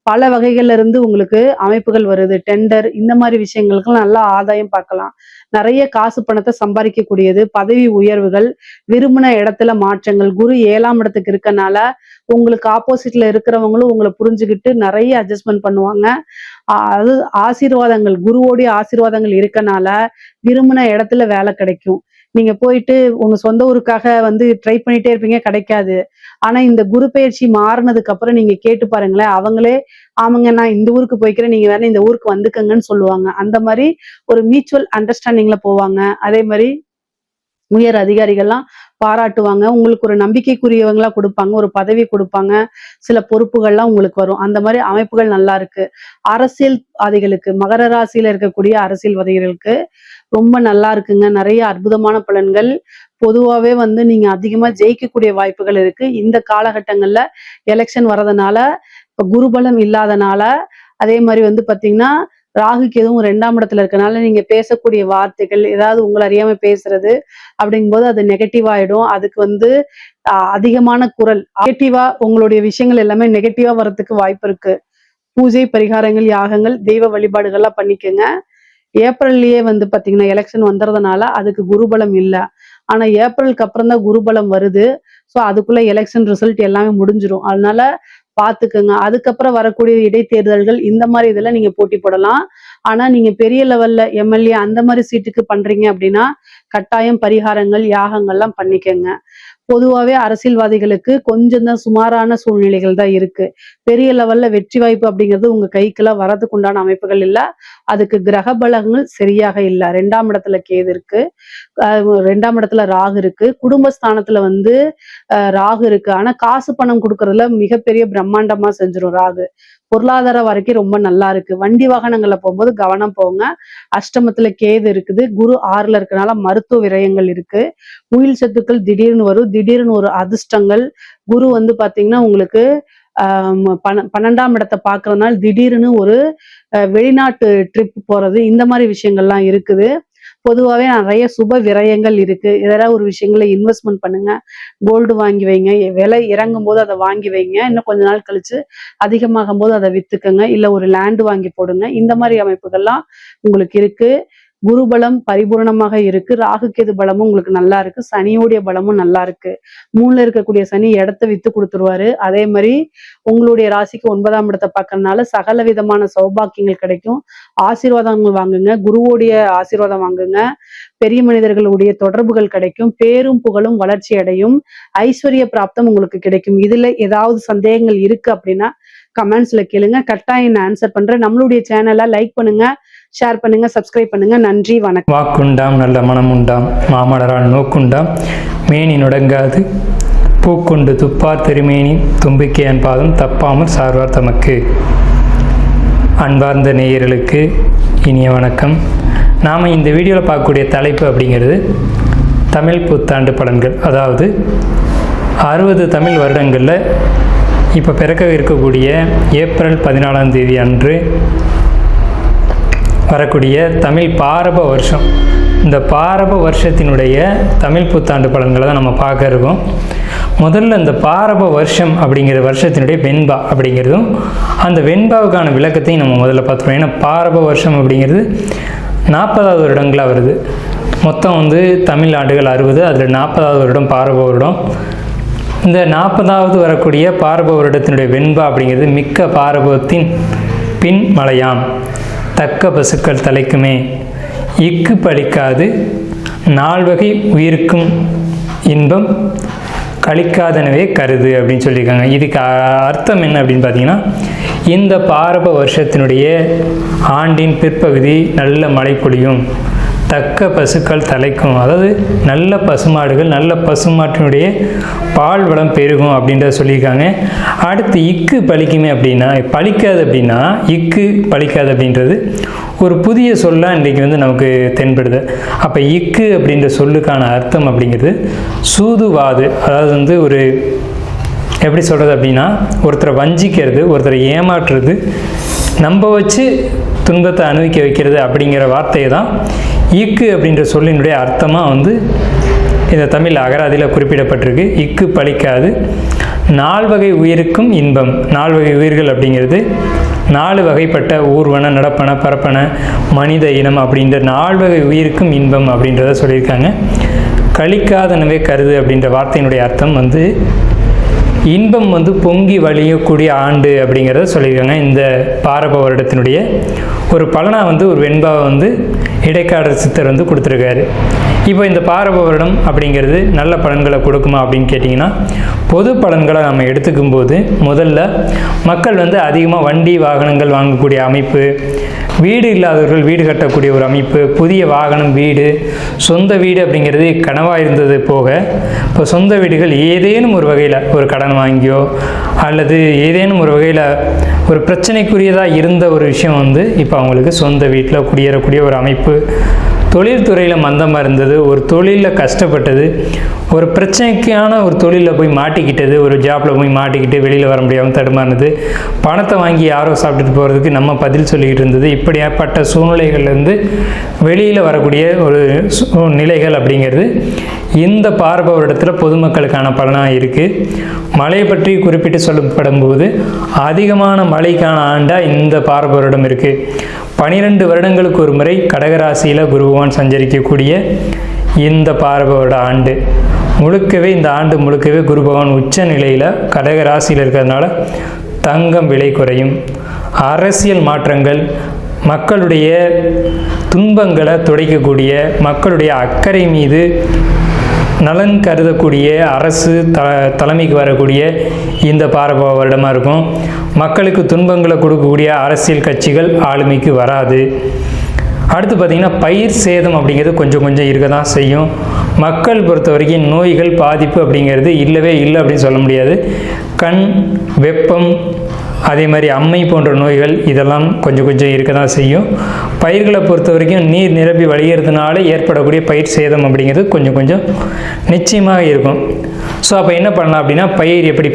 பல வகைகள்ல இருந்து உங்களுக்கு அமைப்புகள் வருது. டெண்டர், இந்த மாதிரி விஷயங்களுக்கு நல்லா ஆதாயம் பார்க்கலாம். நிறைய காசு பணத்தை சம்பாதிக்கக்கூடியது. பதவி உயர்வுகள், விரும்பின இடத்துல மாற்றங்கள். குரு 7ஆம் இடத்துக்கு இருக்கனால உங்களுக்கு ஆப்போசிட்ல இருக்கிறவங்களும் உங்களை புரிஞ்சுக்கிட்டு நிறைய அட்ஜஸ்ட்மெண்ட் பண்ணுவாங்க. அது ஆசீர்வாதங்கள், குருவோடைய ஆசீர்வாதங்கள் இருக்கனால விரும்பின இடத்துல வேலை கிடைக்கும். நீங்க போயிட்டு உங்க சொந்த ஊருக்காக வந்து ட்ரை பண்ணிட்டே இருப்பீங்க, கிடைக்காது. ஆனா இந்த குரு பயிற்சி மாறினதுக்கு அப்புறம் நீங்க கேட்டு பாருங்களேன், அவங்களே ஆமாங்க நான் இந்த ஊருக்கு போய்க்கிறேன், நீங்க வேணா இந்த ஊருக்கு வந்துக்கங்கன்னு சொல்லுவாங்க. அந்த மாதிரி ஒரு மியூச்சுவல் அண்டர்ஸ்டாண்டிங்ல போவாங்க. அதே மாதிரி உயர் அதிகாரிகள்லாம் பாராட்டுவாங்க. உங்களுக்கு ஒரு நம்பிக்கைக்குரியவங்களா கொடுப்பாங்க. ஒரு பதவி கொடுப்பாங்க. சில பொறுப்புகள்லாம் உங்களுக்கு வரும். அந்த மாதிரி அமைப்புகள் நல்லா இருக்கு. அரசியல்வாதிகளுக்கு, மகர ராசியில இருக்கக்கூடிய அரசியல்வாதிகளுக்கு ரொம்ப நல்லா இருக்குங்க. நிறைய அற்புதமான பலன்கள். பொதுவாவே வந்து நீங்க அதிகமா ஜெயிக்கக்கூடிய வாய்ப்புகள் இருக்கு. இந்த காலகட்டங்கள்ல எலெக்ஷன் வர்றதுனால, இப்ப குருபலம் இல்லாதனால, அதே மாதிரி வந்து பாத்தீங்கன்னா ராகுக்கு எதுவும் 2ஆம் இடத்துல இருக்கனால நீங்க பேசக்கூடிய வார்த்தைகள் ஏதாவது உங்களை அறியாம பேசுறது அப்படிங்கும்போது அது நெகட்டிவ் ஆயிடும். அதுக்கு வந்து அதிகமான குரல் நெகட்டிவா, உங்களுடைய விஷயங்கள் எல்லாமே நெகட்டிவா வர்றதுக்கு வாய்ப்பு இருக்கு. பூஜை பரிகாரங்கள், யாகங்கள், தெய்வ வழிபாடுகள்லாம் பண்ணிக்கோங்க. ஏப்ரல்லயே வந்து பாத்தீங்கன்னா எலெக்ஷன் வந்துறதுனால அதுக்கு குருபலம் இல்ல. ஆனா ஏப்ரலுக்கு அப்புறம் தான் குருபலம் வருது. ஸோ அதுக்குள்ள எலெக்ஷன் ரிசல்ட் எல்லாமே முடிஞ்சிரும். அதனால பாத்துக்கோங்க. அதுக்கப்புறம் வரக்கூடிய இடைத்தேர்தல்கள் இந்த மாதிரி இதெல்லாம் நீங்க போட்டி போடலாம். ஆனா நீங்க பெரிய லெவல்ல எம்எல்ஏ அந்த மாதிரி சீட்டுக்கு பண்றீங்க அப்படின்னா கட்டாயம் பரிகாரங்கள், யாகங்கள்லாம் பண்ணிக்கோங்க. பொதுவாகவே அரசியல்வாதிகளுக்கு கொஞ்சம் தான் சுமாரான சூழ்நிலைகள் தான் இருக்கு. பெரிய லெவல்ல வெற்றி வாய்ப்பு அப்படிங்கிறது உங்க கைக்கெல்லாம் வரதுக்கு உண்டான அமைப்புகள் இல்லை. அதுக்கு கிரக பலங்கள் சரியாக இல்லை. 2ஆம் இடத்துல கேது இருக்கு, 2ஆம் இடத்துல ராகு இருக்கு, குடும்பஸ்தானத்துல வந்து ராகு இருக்கு. ஆனா காசு பணம் கொடுக்கறதுல மிகப்பெரிய பிரம்மாண்டமா செஞ்சிடும் ராகு. பொருளாதார வரைக்கும் ரொம்ப நல்லா இருக்கு. வண்டி வாகனங்கள்ல போகும்போது கவனம் போங்க. அஷ்டமத்துல கேது இருக்குது, குரு 6ல இருக்கனால மருத்துவ விரயங்கள் இருக்கு. உயில் சத்துக்கள் திடீர்னு வரும், திடீர்னு ஒரு அதிர்ஷ்டங்கள். குரு வந்து பாத்தீங்கன்னா உங்களுக்கு 12ஆம் இடத்தை பாக்குறதுனால திடீர்னு ஒரு வெளிநாட்டு ட்ரிப் போறது, இந்த மாதிரி விஷயங்கள்லாம் இருக்குது. பொதுவாகவே நிறைய சுப விரயங்கள் இருக்கு. இதெல்லாம் ஒரு விஷயங்களை இன்வெஸ்ட்மெண்ட் பண்ணுங்க. கோல்டு வாங்கி வைங்க, விலை இறங்கும் போது அதை வாங்கி வைங்க. இன்னும் கொஞ்ச நாள் கழிச்சு அதிகமாகும் போது அதை வித்துக்கங்க, இல்ல ஒரு லேண்ட் வாங்கி போடுங்க. இந்த மாதிரி அமைப்புகள்லாம் உங்களுக்கு இருக்கு. குரு பலம் பரிபூர்ணமாக இருக்கு. ராகு கேது பலமும் உங்களுக்கு நல்லா இருக்கு. சனியோடைய பலமும் நல்லா இருக்கு. 3ல இருக்கக்கூடிய சனி இடத்த வித்து கொடுத்துருவாரு. அதே மாதிரி உங்களுடைய ராசிக்கு 9ஆம் இடத்தை பார்க்கறதுனால சகல விதமான சௌபாக்கியங்கள் கிடைக்கும். ஆசீர்வாதங்கள் வாங்குங்க, குருவோடைய ஆசீர்வாதம் வாங்குங்க. பெரிய மனிதர்களுடைய தொடர்புகள் கிடைக்கும். பேரும் புகழும் வளர்ச்சி அடையும். ஐஸ்வர்ய பிராப்தம் உங்களுக்கு கிடைக்கும். இதுல ஏதாவது சந்தேகங்கள் இருக்கு அப்படின்னா கமெண்ட்ஸ்ல கேளுங்க, கட்டாயம் நான் ஆன்சர் பண்றேன். நம்மளுடைய சேனலை லைக் பண்ணுங்க, ஷேர் பண்ணுங்க, சப்ஸ்கிரைப் பண்ணுங்க. நன்றி, வணக்கம். வாக்குண்டாம் நல்ல மனம் உண்டாம், மாமலரால் நோக்குண்டாம், மேனி நுடங்காது பூக்கொண்டு துப்பார் திருமேனி, தும்பிக்கை அன்பாதும் தப்பாமல் சார்வார் தமக்கு. அன்பார்ந்த நேயர்களுக்கு இனிய வணக்கம். நாம் இந்த வீடியோவில் பார்க்கக்கூடிய தலைப்பு அப்படிங்கிறது தமிழ் புத்தாண்டு பலன்கள். அதாவது 60 தமிழ் வருடங்களில் இப்போ பிறக்க இருக்கக்கூடிய ஏப்ரல் 14ஆம் தேதி அன்று வரக்கூடிய தமிழ் பாரப வருஷம், இந்த பாரப வருஷத்தினுடைய தமிழ் புத்தாண்டு பலன்களை தான் நம்ம பார்க்க இருக்கோம். முதல்ல இந்த பாரப வருஷம் அப்படிங்கிற வருஷத்தினுடைய வெண்பா அப்படிங்கிறதும் அந்த வெண்பாவுக்கான விளக்கத்தையும் நம்ம முதல்ல பார்த்துருவோம். ஏன்னா பாரப வருஷம் அப்படிங்கிறது 40வது வருடங்களாக வருது. மொத்தம் வந்து தமிழ் ஆண்டுகள் 60, அதில் 40வது வருடம் பாரப வருடம். இந்த 40வது வரக்கூடிய பாரப வருடத்தினுடைய வெண்பா அப்படிங்கிறது மிக்க பாரபத்தின் பின் மலையாம், தக்க பசுக்கள் தலைக்குமே, இக்கு பலிக்காது 4 வகை உயிருக்கும் இன்பம் கழிக்காதனவே கருது அப்படின்னு சொல்லியிருக்காங்க. இதுக்கு அர்த்தம் என்ன அப்படின்னு பார்த்தீங்கன்னா, இந்த பாரப வருஷத்தினுடைய ஆண்டின் பிற்பகுதி நல்ல மழை பொழியும், தக்க பசுக்கள் தலைக்கும், அதாவது நல்ல பசுமாடுகள், நல்ல பசுமாட்டினுடைய பால் வளம் பெருகும் அப்படின்றத சொல்லியிருக்காங்க. அடுத்து இக்கு பலிக்குமே அப்படின்னா, பலிக்காது அப்படின்னா இக்கு பலிக்காது அப்படின்றது ஒரு புதிய சொல்லாக இன்றைக்கி வந்து நமக்கு தென்படுது. அப்போ இக்கு அப்படின்ற சொல்லுக்கான அர்த்தம் அப்படிங்கிறது சூதுவாது. அதாவது வந்து ஒரு எப்படி சொல்கிறது அப்படின்னா, ஒருத்தரை வஞ்சிக்கிறது, ஒருத்தரை ஏமாற்றுறது, நம்ப வச்சு துன்பத்தை அனுபவிக்க வைக்கிறது அப்படிங்கிற வார்த்தையை தான் இக்கு அப்படின்ற சொல்லினுடைய அர்த்தமாக வந்து இந்த தமிழ் அகராதியில் குறிப்பிடப்பட்டிருக்கு. இக்கு பலிக்காது 4 வகை உயிருக்கும் இன்பம். 4 வகை உயிர்கள் அப்படிங்கிறது 4 வகைப்பட்ட ஊர்வன, நடப்பன, பரப்பன, மனித இனம் அப்படின்ற 4 வகை உயிருக்கும் இன்பம் அப்படின்றத சொல்லியிருக்காங்க. கழிக்காதனவே கருது அப்படின்ற வார்த்தையினுடைய அர்த்தம் வந்து இன்பம் வந்து பொங்கி வழியக்கூடிய ஆண்டு அப்படிங்கிறத சொல்லியிருக்காங்க. இந்த பாரப வருடத்தினுடைய ஒரு பலனாக வந்து ஒரு வெண்பாவை வந்து இடைக்காடர் சித்தர் வந்து கொடுத்துருக்காரு. இப்போ இந்த பாரப வருடம் அப்படிங்கிறது நல்ல பலன்களை கொடுக்குமா அப்படின்னு கேட்டிங்கன்னா, பொது பலன்களை நம்ம எடுத்துக்கும் போது முதல்ல மக்கள் வந்து அதிகமாக வண்டி வாகனங்கள் வாங்கக்கூடிய அமைப்பு, வீடு இல்லாதவர்கள் வீடு கட்டக்கூடிய ஒரு அமைப்பு, புதிய வாகனம், வீடு, சொந்த வீடு அப்படிங்கிறது கனவாக இருந்தது போக இப்போ சொந்த வீடுகள் ஏதேனும் ஒரு வகையில் ஒரு கடன் வாங்கியோ அல்லது ஏதேனும் ஒரு வகையில் ஒரு பிரச்சனைக்குரியதாக இருந்த ஒரு விஷயம் வந்து இப்போ அவங்களுக்கு சொந்த வீட்டில் குடியேறக்கூடிய ஒரு அமைப்பு. தொழில்துறையில் மந்தமாக இருந்தது, ஒரு தொழிலில் கஷ்டப்பட்டது, ஒரு பிரச்சனைக்கான ஒரு தொழிலில் போய் மாட்டிக்கிட்டது, ஒரு ஜாப்பில் போய் மாட்டிக்கிட்டு வெளியில் வர முடியாமல் தடுமாறினது, பணத்தை வாங்கி யாரோ சாப்பிட்டுட்டு போகிறதுக்கு நம்ம பதில் சொல்லிக்கிட்டு இருந்தது, இப்படியாப்பட்ட சூழ்நிலைகள்லேருந்து வெளியில் வரக்கூடிய ஒரு நிலைகள் அப்படிங்கிறது இந்த பாரப வருடத்தில் பொதுமக்களுக்கான பலனாக இருக்குது. மழை பற்றி குறிப்பிட்டு சொல்லப்படும் போது அதிகமான மழைக்கான ஆண்டாக இந்த பாரப வருடம் இருக்குது. 12 வருடங்களுக்கு ஒரு முறை கடகராசியில் குரு பகவான் சஞ்சரிக்கக்கூடிய இந்த பாரப வருட ஆண்டு முழுக்கவே, இந்த ஆண்டு முழுக்கவே குரு பகவான் உச்ச நிலையில் கடகராசியில் இருக்கிறதுனால தங்கம் விலை குறையும், அரசியல் மாற்றங்கள், மக்களுடைய துன்பங்களை துடைக்கக்கூடிய, மக்களுடைய அக்கறை மீது நலன் கருதக்கூடிய அரசு தலைமைக்கு வரக்கூடிய இந்த பாரப வருடமாக இருக்கும். மக்களுக்கு துன்பங்களை கொடுக்கக்கூடிய அரசியல் கட்சிகள் ஆளுமைக்கு வராது. அடுத்து பார்த்திங்கன்னா பயிர் சேதம் அப்படிங்கிறது கொஞ்சம் கொஞ்சம் இருக்க தான் செய்யும். மக்கள் பொறுத்த வரைக்கும் நோய்கள் பாதிப்பு அப்படிங்கிறது இல்லவே இல்லை அப்படின்னு சொல்ல முடியாது. கண், வெப்பம், அதே மாதிரி அம்மை போன்ற நோய்கள் இதெல்லாம் கொஞ்சம் கொஞ்சம் இருக்க தான் செய்யும். பயிர்களை பொறுத்த வரைக்கும் நீர் நிரம்பி வழிகிறதுனால ஏற்படக்கூடிய பயிர் சேதம் அப்படிங்கிறது கொஞ்சம் கொஞ்சம் நிச்சயமாக இருக்கும். ஸோ அப்போ என்ன பண்ணலாம் அப்படின்னா பயிர் எப்படி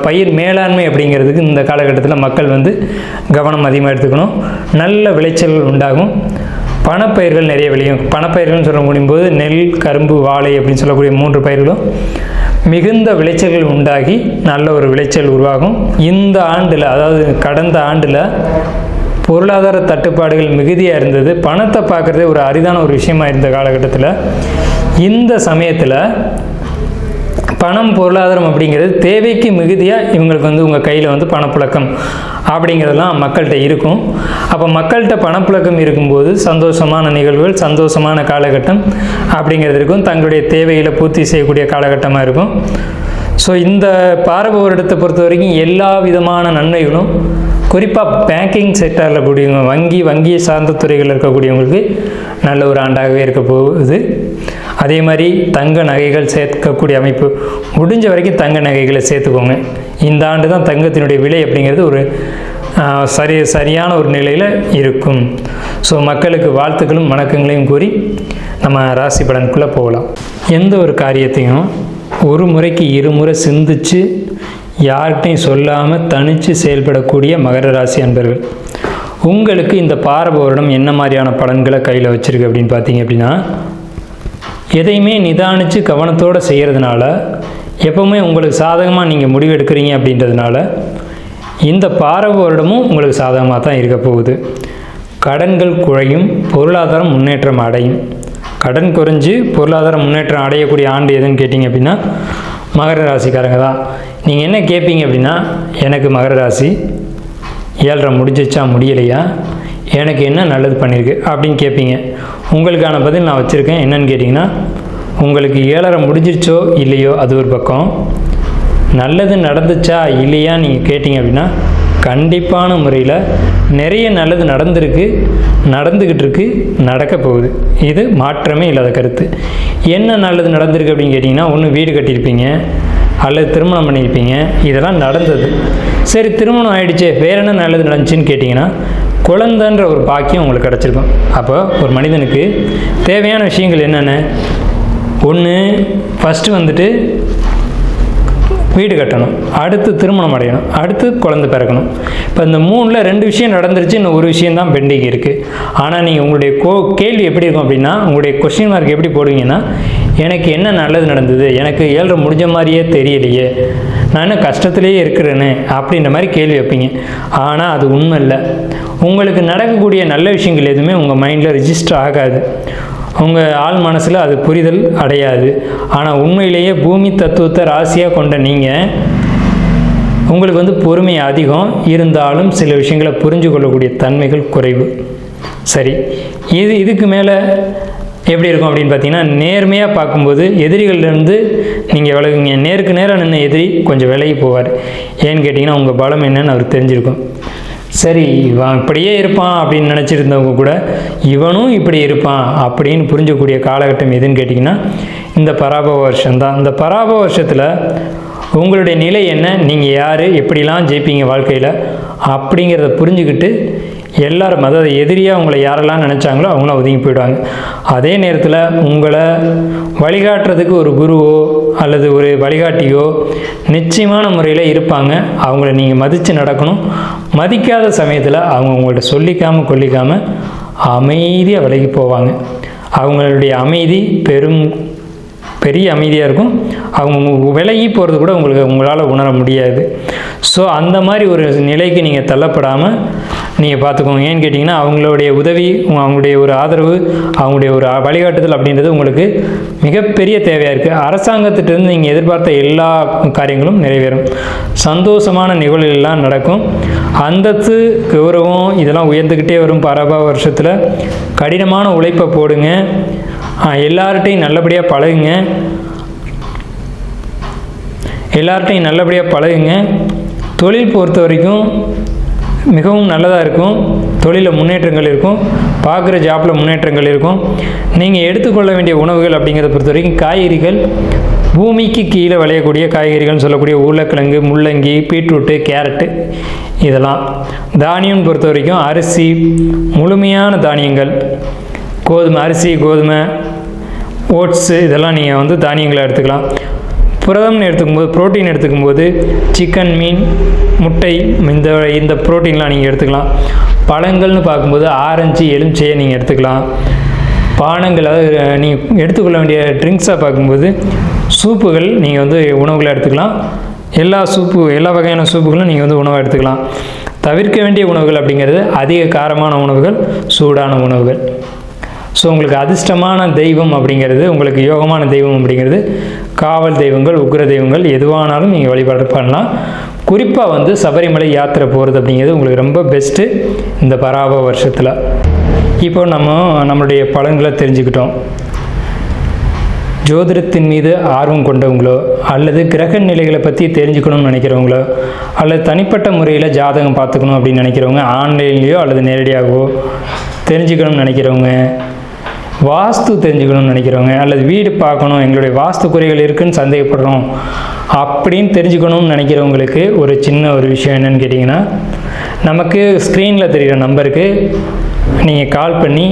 பயிர் மேலாண்மை அப்படிங்கிறதுக்கு இந்த காலகட்டத்தில் மக்கள் வந்து கவனம் அதிகமாக எடுத்துக்கணும். நல்ல விளைச்சல் உண்டாகும். பணப்பயிர்கள் நிறைய விளையும். பணப்பயிர்கள்னு சொல்ல முடியும்போது நெல், கரும்பு, வாழை அப்படின்னு சொல்லக்கூடிய 3 பயிர்களும் மிகுந்த விளைச்சல்கள் உண்டாகி நல்ல ஒரு விளைச்சல் உருவாகும். இந்த ஆண்டில், அதாவது கடந்த ஆண்டில் பொருளாதார தட்டுப்பாடுகள் மிகுதியாக இருந்தது. பணத்தை பார்க்குறதே ஒரு அரிதான ஒரு விஷயமா இருந்த காலகட்டத்தில் இந்த சமயத்தில் பணம், பொருளாதாரம் அப்படிங்கிறது தேவைக்கு மிகுதியாக இவங்களுக்கு வந்து உங்கள் கையில் வந்து பணப்புழக்கம் அப்படிங்கிறதெல்லாம் மக்கள்கிட்ட இருக்கும். அப்போ மக்கள்கிட்ட பணப்புழக்கம் இருக்கும்போது சந்தோஷமான நிகழ்வுகள், சந்தோஷமான காலகட்டம் அப்படிங்கிறது இருக்கும். தங்களுடைய தேவைகளை பூர்த்தி செய்யக்கூடிய காலகட்டமாக இருக்கும். ஸோ இந்த பாரப வருடத்தை பொறுத்த வரைக்கும் எல்லா விதமான நன்மைகளும், குறிப்பாக பேங்கிங் செக்டரில் கூடியவங்க, வங்கியை சார்ந்த துறைகளில் இருக்கக்கூடியவங்களுக்கு நல்ல ஒரு ஆண்டாகவே இருக்க போகுது. அதே மாதிரி தங்க நகைகள் சேர்க்கக்கூடிய அமைப்பு, முடிஞ்ச வரைக்கும் தங்க நகைகளை சேர்த்துக்கோங்க. இந்த ஆண்டு தான் தங்கத்தினுடைய விலை அப்படிங்கிறது ஒரு சரியான ஒரு நிலையில் இருக்கும். ஸோ மக்களுக்கு வாழ்த்துக்களும் வணக்கங்களையும் கூறி நம்ம ராசி பலனுக்குள்ளே போகலாம். எந்த ஒரு காரியத்தையும் ஒரு முறைக்கு 2 முறை சிந்திச்சு யார்கிட்டையும் சொல்லாமல் தனித்து செயல்படக்கூடிய மகர ராசி அன்பர்கள், உங்களுக்கு இந்த பாரப வருடம் என்ன மாதிரியான பலன்களை கையில் வச்சுருக்கு அப்படின்னு பார்த்தீங்க அப்படின்னா, எதையுமே நிதானித்து கவனத்தோடு செய்கிறதுனால, எப்போவுமே உங்களுக்கு சாதகமாக நீங்கள் முடிவு எடுக்கிறீங்க அப்படின்றதுனால இந்த பாரப வருடமும் உங்களுக்கு சாதகமாக தான் இருக்க போகுது. கடன்கள் குறையும், பொருளாதாரம் முன்னேற்றம் அடையும். கடன் குறைஞ்சு பொருளாதார முன்னேற்றம் அடையக்கூடிய ஆண்டு எதுன்னு கேட்டிங்க அப்படின்னா மகர ராசிக்காரங்க தான். நீங்கள் என்ன கேட்பீங்க அப்படின்னா, எனக்கு மகர ராசி 7.5 முடிஞ்சிச்சா முடியலையா, எனக்கு என்ன நல்லது பண்ணியிருக்கு அப்படின்னு கேட்பீங்க. உங்களுக்கான பதில் நான் வச்சுருக்கேன். என்னன்னு கேட்டிங்கன்னா, உங்களுக்கு 7.5 முடிஞ்சிருச்சோ இல்லையோ அது ஒரு பக்கம், நல்லது நடந்துச்சா இல்லையா நீங்கள் கேட்டிங்க அப்படின்னா கண்டிப்பான முறையில் நிறைய நல்லது நடந்திருக்கு, நடந்துக்கிட்டு இருக்கு, நடக்க போகுது. இது மாற்றமே இல்லாத கருத்து. என்ன நல்லது நடந்திருக்கு அப்படின்னு கேட்டிங்கன்னா, ஒன்று வீடு கட்டியிருப்பீங்க அல்லது திருமணம் பண்ணியிருப்பீங்க, இதெல்லாம் நடந்தது. சரி, திருமணம் ஆகிடுச்சு, வேறு என்ன நல்லது நடந்துச்சுன்னு கேட்டிங்கன்னா குழந்தைன்ற ஒரு பாக்கியம் உங்களுக்கு கிடச்சிருக்கும். அப்போ ஒரு மனிதனுக்கு தேவையான விஷயங்கள் என்னென்ன, ஒன்று ஃபஸ்ட்டு வந்துட்டு வீடு கட்டணும், அடுத்து திருமணம் அடையணும், அடுத்து குழந்தை பிறக்கணும். இப்போ இந்த 3ல் 2 விஷயம் நடந்துருச்சு, இன்னும் ஒரு விஷயந்தான் பெண்டிங் இருக்குது. ஆனால் நீங்கள் உங்களுடைய கேள்வி எப்படி இருக்கும் அப்படின்னா, உங்களுடைய கொஸ்டின் மார்க் எப்படி போடுவீங்கன்னா, எனக்கு என்ன நல்லது நடந்தது, எனக்கு 7.5 முடிஞ்ச மாதிரியே தெரியலையே, நான் என்ன கஷ்டத்துலேயே இருக்கிறேன்னு அப்படின்ற மாதிரி கேள்வி வைப்பீங்க. ஆனால் அது உண்மை இல்லை. உங்களுக்கு நடக்கக்கூடிய நல்ல விஷயங்கள் எதுவுமே உங்கள் மைண்டில் ரிஜிஸ்டர் ஆகாது, உங்கள் ஆள் மனசில் அது புரிதல் அடையாது. ஆனால் உண்மையிலேயே பூமி தத்துவத்தை ராசியாக கொண்ட நீங்கள், உங்களுக்கு வந்து பொறுமை அதிகம், இருந்தாலும் சில விஷயங்களை புரிஞ்சு கொள்ளக்கூடிய தன்மைகள் குறைவு. சரி, இதுக்கு மேலே எப்படி இருக்கும் அப்படின்னு பார்த்தீங்கன்னா, நேர்மையாக பார்க்கும்போது எதிரிகள்லேருந்து நீங்கள் விலகுங்க. நேருக்கு நேராக நின்று எதிரி கொஞ்சம் விலகி போவார். ஏன்னு கேட்டிங்கன்னா, உங்கள் பலம் என்னன்னு அவருக்கு தெரிஞ்சிருக்கும். சரி, இவன் இப்படியே இருப்பான் அப்படின்னு நினச்சிருந்தவங்க கூட இவனும் இப்படி இருப்பான் அப்படின்னு புரிஞ்சக்கூடிய காலகட்டம் எதுன்னு கேட்டிங்கன்னா இந்த பராபவ வருஷம்தான். இந்த பராபவ வருஷத்தில் உங்களுடைய நிலை என்ன, நீங்கள் யார், எப்படிலாம் ஜெயிப்பீங்க வாழ்க்கையில் அப்படிங்கிறத புரிஞ்சுக்கிட்டு எல்லாரும், அதாவது எதிரியாக உங்களை யாரெல்லாம் நினச்சாங்களோ அவங்களாம் ஒதுங்கி போயிடுவாங்க. அதே நேரத்தில் உங்களை வழிகாட்டுறதுக்கு ஒரு குருவோ அல்லது ஒரு வழிகாட்டியோ நிச்சயமான முறையில் இருப்பாங்க. அவங்கள நீங்கள் மதித்து நடக்கணும். மதிக்காத சமயத்தில் அவங்க உங்கள்கிட்ட சொல்லிக்காமல் கொல்லிக்காமல் அமைதியாக விலகி போவாங்க. அவங்களுடைய அமைதி பெரிய அமைதியாக இருக்கும். அவங்க விலகி போகிறது கூட உங்களால் உணர முடியாது. ஸோ அந்த மாதிரி ஒரு நிலைக்கு நீங்கள் தள்ளப்படாமல் நீங்கள் பார்த்துக்கோங்க. ஏன்னு கேட்டிங்கன்னா, அவங்களுடைய உதவி, அவங்களுடைய ஒரு ஆதரவு, அவங்களுடைய ஒரு வழிகாட்டுதல் அப்படின்றது உங்களுக்கு மிகப்பெரிய தேவையாக இருக்குது. அரசாங்கத்திட்டேருந்து நீங்கள் எதிர்பார்த்த எல்லா காரியங்களும் நிறைவேறும். சந்தோஷமான நிகழ்வுகள்லாம் நடக்கும். அந்தஸ்து, கௌரவம் இதெல்லாம் உயர்ந்துக்கிட்டே வரும். பராபவ வருஷத்தில் கடினமான உழைப்பை போடுங்க. எல்லார்ட்டையும் நல்லபடியாக பழகுங்க. எல்லார்ட்டையும் நல்லபடியாக பழகுங்க. தொழில் பொறுத்த வரைக்கும் மிகவும் நல்லதாக இருக்கும். தொழிலில் முன்னேற்றங்கள் இருக்கும், பார்க்குற ஜாப்பில் முன்னேற்றங்கள் இருக்கும். நீங்கள் எடுத்துக்கொள்ள வேண்டிய உணவுகள் அப்படிங்கிறத பொறுத்த வரைக்கும் காய்கறிகள், பூமிக்கு கீழே விளையக்கூடிய காய்கறிகள்னு சொல்லக்கூடிய உருளைக்கிழங்கு, முள்ளங்கி, பீட்ரூட்டு, கேரட்டு, இதெல்லாம். தானியம் பொறுத்த வரைக்கும் அரிசி, முழுமையான தானியங்கள், கோதுமை, அரிசி, கோதுமை, ஓட்ஸு, இதெல்லாம் நீங்கள் தானியங்களை எடுத்துக்கலாம். புரதம்னு எடுத்துக்கும்போது, ப்ரோட்டீன் எடுத்துக்கும்போது சிக்கன், மீன், முட்டை, இந்த ப்ரோட்டீன்லாம் நீங்கள் எடுத்துக்கலாம். பழங்கள்னு பார்க்கும்போது ஆரஞ்சு, எலுமிச்சையை நீங்கள் எடுத்துக்கலாம். பானங்கள், அதாவது நீங்கள் எடுத்துக்கொள்ள வேண்டிய ட்ரிங்க்ஸாக பார்க்கும்போது சூப்புகள் நீங்கள் உணவுகளை எடுத்துக்கலாம். எல்லா வகையான சூப்புகளும் நீங்கள் உணவாக எடுத்துக்கலாம். தவிர்க்க வேண்டிய உணவுகள் அப்படிங்கிறது அதிக காரமான உணவுகள், சூடான உணவுகள். ஸோ உங்களுக்கு அதிர்ஷ்டமான தெய்வம் அப்படிங்கிறது, உங்களுக்கு யோகமான தெய்வம் அப்படிங்கிறது காவல் தெய்வங்கள், உக்ர தெய்வங்கள் எதுவானாலும் நீங்கள் வழிபாடு பண்ணலாம். குறிப்பாக சபரிமலை யாத்திரை போகிறது அப்படிங்கிறது உங்களுக்கு ரொம்ப பெஸ்ட்டு இந்த பராப வருஷத்தில். இப்போ நம்மளுடைய பலன்களை தெரிஞ்சுக்கிட்டோம். ஜோதிடத்தின் மீது ஆர்வம் கொண்டவங்களோ அல்லது கிரக நிலைகளை பற்றி தெரிஞ்சுக்கணும்னு நினைக்கிறவங்களோ அல்லது தனிப்பட்ட முறையில் ஜாதகம் பார்த்துக்கணும் அப்படின்னு நினைக்கிறவங்க, ஆன்லைன்லேயோ அல்லது நேரடியாகவோ தெரிஞ்சுக்கணும்னு நினைக்கிறவங்க, வாஸ்து தெரிஞ்சுக்கணும்னு நினைக்கிறவங்க, அல்லது வீடு பார்க்கணும், எங்களுடைய வாஸ்து குறைகள் இருக்குதுன்னு சந்தேகப்படுறோம் அப்படின்னு தெரிஞ்சுக்கணும்னு நினைக்கிறவங்களுக்கு ஒரு சின்ன விஷயம் என்னென்னு கேட்டிங்கன்னா, நமக்கு ஸ்க்ரீனில் தெரிகிற நம்பருக்கு நீங்கள் கால் பண்ணி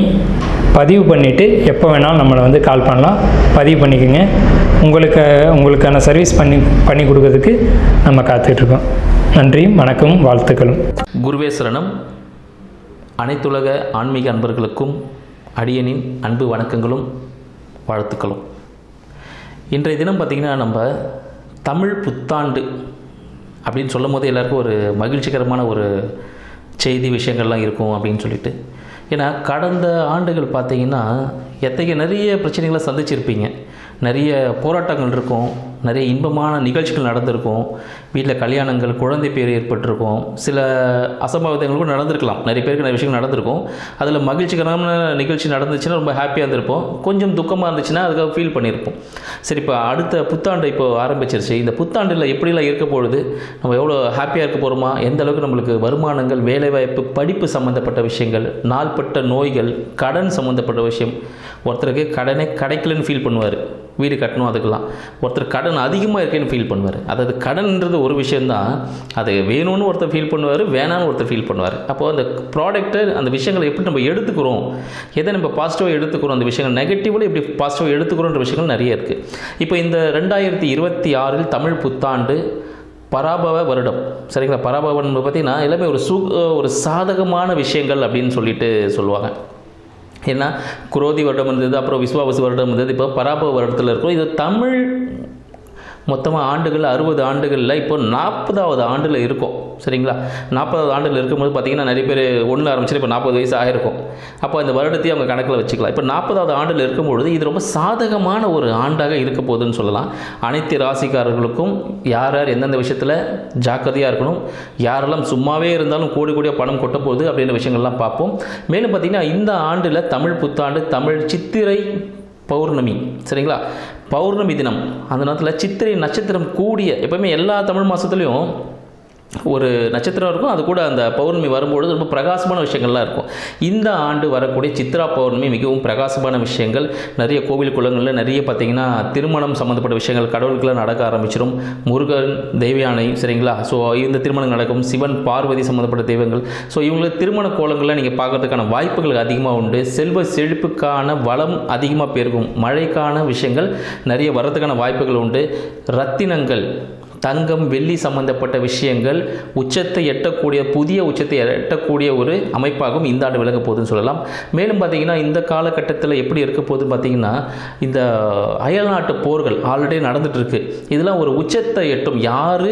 பதிவு பண்ணிவிட்டு எப்போ வேணாலும் நம்மளை கால் பண்ணலாம். பதிவு பண்ணிக்கோங்க. உங்களுக்கான சர்வீஸ் பண்ணி கொடுக்கறதுக்கு நம்ம காத்துட்ருக்கோம். நன்றி, வணக்கம், வாழ்த்துக்களும். குருவே சரணம். அனைத்துலக ஆன்மீக அன்பர்களுக்கும் அடியனின் அன்பு வணக்கங்களும் வாழ்த்துக்களும். இன்றைய தினம் பார்த்திங்கன்னா, நம்ம தமிழ் புத்தாண்டு அப்படின்னு சொல்லும் போது எல்லாருக்கும் ஒரு மகிழ்ச்சிகரமான ஒரு செய்தி விஷயங்கள்லாம் இருக்கும் அப்படின்னு சொல்லிட்டு. ஏன்னா கடந்த ஆண்டுகள் பார்த்திங்கன்னா நிறைய பிரச்சனைகளை சந்திச்சிருப்பீங்க. நிறைய போராட்டங்கள் இருக்கும், நிறைய இன்பமான நிகழ்ச்சிகள் நடந்திருக்கும், வீட்டில் கல்யாணங்கள், குழந்தை பேர் ஏற்பட்டிருக்கும், சில அசம்பாவிதங்களுக்கும் நடந்திருக்கலாம். நிறைய பேருக்கு நிறைய விஷயங்கள் நடந்திருக்கும். அதில் மகிழ்ச்சிகரமான நிகழ்ச்சி நடந்துச்சுன்னா ரொம்ப ஹாப்பியாக இருந்திருப்போம். கொஞ்சம் துக்கமாக இருந்துச்சுன்னா அதுக்காக ஃபீல் பண்ணியிருப்போம். சரி, இப்போ அடுத்த புத்தாண்டு இப்போ ஆரம்பிச்சிருச்சு. இந்த புத்தாண்டில் எப்படிலாம் இருக்க பொழுது நம்ம எவ்வளோ ஹாப்பியாக இருக்க போகிறோமா, எந்த அளவுக்கு நம்மளுக்கு வருமானங்கள், வேலைவாய்ப்பு, படிப்பு சம்மந்தப்பட்ட விஷயங்கள், நாள்பட்ட நோய்கள், கடன் சம்மந்தப்பட்ட விஷயம். ஒருத்தருக்கு கடனே கிடைக்கலன்னு ஃபீல் பண்ணுவார், வீடு கட்டணும், அதுக்கெல்லாம். ஒருத்தர் கடன் அதிகமாக இருக்கேன்னு ஃபீல் பண்ணுவார். அதாவது கடன்ன்றது ஒரு விஷயந்தான், அது வேணும்னு ஒருத்தர் ஃபீல் பண்ணுவார், வேணான்னு ஒருத்தர் ஃபீல் பண்ணுவார். அப்போது அந்த ப்ராடக்ட்டை, அந்த விஷயங்களை எப்படி நம்ம எடுத்துக்கிறோம், எதை நம்ம பாசிட்டிவாக எடுத்துக்கிறோம், அந்த விஷயங்கள் நெகட்டிவில் எப்படி பாசிட்டிவாக எடுத்துக்கிறோன்ற விஷயங்கள் நிறைய இருக்குது. இப்போ இந்த 2026 தமிழ் புத்தாண்டு பராபவ வருடம், சரிங்களா? பராபவ வருடம் பார்த்திங்கன்னா எல்லாமே ஒரு சாதகமான விஷயங்கள் அப்படின்னு சொல்லிட்டு சொல்லுவாங்க. ஏன்னா குரோதி வருடம் இருந்தது, அப்புறம் விஸ்வாவசு வருடம் இருந்தது, இப்போ பராபவ வருடத்தில் இருக்கும். இது தமிழ் மொத்தமாக ஆண்டுகள் 60 ஆண்டுகளில் இப்போ 40வது ஆண்டில் இருக்கும், சரிங்களா? 40வது ஆண்டில் இருக்கும்போது பார்த்திங்கன்னா நிறைய பேர் ஒன்றில் ஆரம்பிச்சு இப்போ 40 வயசு ஆகிருக்கும். அப்போ அந்த வருடத்தையும் அவங்க கணக்கில் வச்சுக்கலாம். இப்போ 40வது ஆண்டில் இருக்கும்பொழுது இது ரொம்ப சாதகமான ஒரு ஆண்டாக இருக்க போகுதுன்னு சொல்லலாம். அனைத்து ராசிக்காரர்களுக்கும் யார் எந்தெந்த விஷயத்தில் ஜாக்கிரதையாக இருக்கணும், யாரெல்லாம் சும்மாவே இருந்தாலும் கோடி கோடியாக பணம் கொட்ட போகுது அப்படின்ற விஷயங்கள்லாம் பார்ப்போம். மேலும் பார்த்திங்கன்னா இந்த ஆண்டில் தமிழ் புத்தாண்டு, தமிழ் சித்திரை பௌர்ணமி, சரிங்களா? பௌர்ணமி தினம், அந்த நேரத்தில் சித்திரை நட்சத்திரம் கூடிய, எப்போவுமே எல்லா தமிழ் மாதத்துலேயும் ஒரு நட்சத்திரம் இருக்கும், அது கூட அந்த பௌர்ணமி வரும்பொழுது ரொம்ப பிரகாசமான விஷயங்கள்லாம் இருக்கும். இந்த ஆண்டு வரக்கூடிய சித்ரா பௌர்ணமி மிகவும் பிரகாசமான விஷயங்கள். நிறைய கோவில் குளங்களில் நிறைய பார்த்திங்கன்னா திருமணம் சம்மந்தப்பட்ட விஷயங்கள் கடவுளுக்கெல்லாம் நடக்க ஆரம்பிச்சிடும். முருகன், தெய்வயானை, சரிங்களா? ஸோ இந்த திருமணம் நடக்கும். சிவன், பார்வதி சம்மந்தப்பட்ட தெய்வங்கள். ஸோ இவங்களுக்கு திருமண கோலங்கள்லாம் நீங்கள் பார்க்கறதுக்கான வாய்ப்புகள் அதிகமாக உண்டு. செல்வ செழிப்புக்கான வளம் அதிகமாக பெருகும். மழைக்கான விஷயங்கள் நிறைய வர்றதுக்கான வாய்ப்புகள் உண்டு. ரத்தினங்கள், தங்கம், வெள்ளி சம்பந்தப்பட்ட விஷயங்கள் உச்சத்தை எட்டக்கூடிய, புதிய உச்சத்தை எட்டக்கூடிய ஒரு அமைப்பாகவும் இந்த ஆண்டு விலக போகுதுன்னு சொல்லலாம். மேலும் பார்த்திங்கன்னா இந்த காலகட்டத்தில் எப்படி இருக்க போகுதுன்னு பார்த்திங்கன்னா, இந்த அயல்நாட்டு போர்கள் ஆல்ரெடி நடந்துகிட்டு இருக்கு. இதெல்லாம் ஒரு உச்சத்தை எட்டும். யார்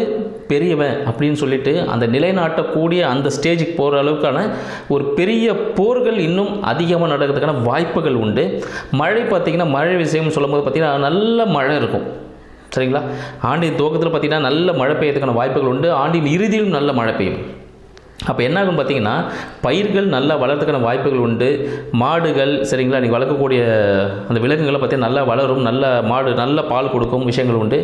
பெரியவன் அப்படின்னு சொல்லிட்டு அந்த நிலைநாட்டக்கூடிய அந்த ஸ்டேஜுக்கு போகிற அளவுக்கான ஒரு பெரிய போர்கள் இன்னும் அதிகமாக நடக்கிறதுக்கான வாய்ப்புகள் உண்டு. மழை பார்த்திங்கன்னா, மழை விஷயம் சொல்லும்போது பார்த்திங்கன்னா நல்ல மழை இருக்கும், சரிங்களா? ஆண்டின் துவக்கத்தில் பார்த்திங்கன்னா நல்ல மழை பெய்யறதுக்கான வாய்ப்புகள் உண்டு. ஆண்டின் இறுதியிலும் நல்ல மழை பெய்யும். அப்போ என்ன ஆகுன்னு பார்த்தீங்கன்னா பயிர்கள் நல்லா வளர்த்துக்கான வாய்ப்புகள் உண்டு. மாடுகள் சரிங்களா, நீங்கள் வளர்க்கக்கூடிய அந்த விலங்குகளை பார்த்தீங்கன்னா நல்லா வளரும், நல்ல மாடு நல்ல பால் கொடுக்கும் விஷயங்கள் உண்டு.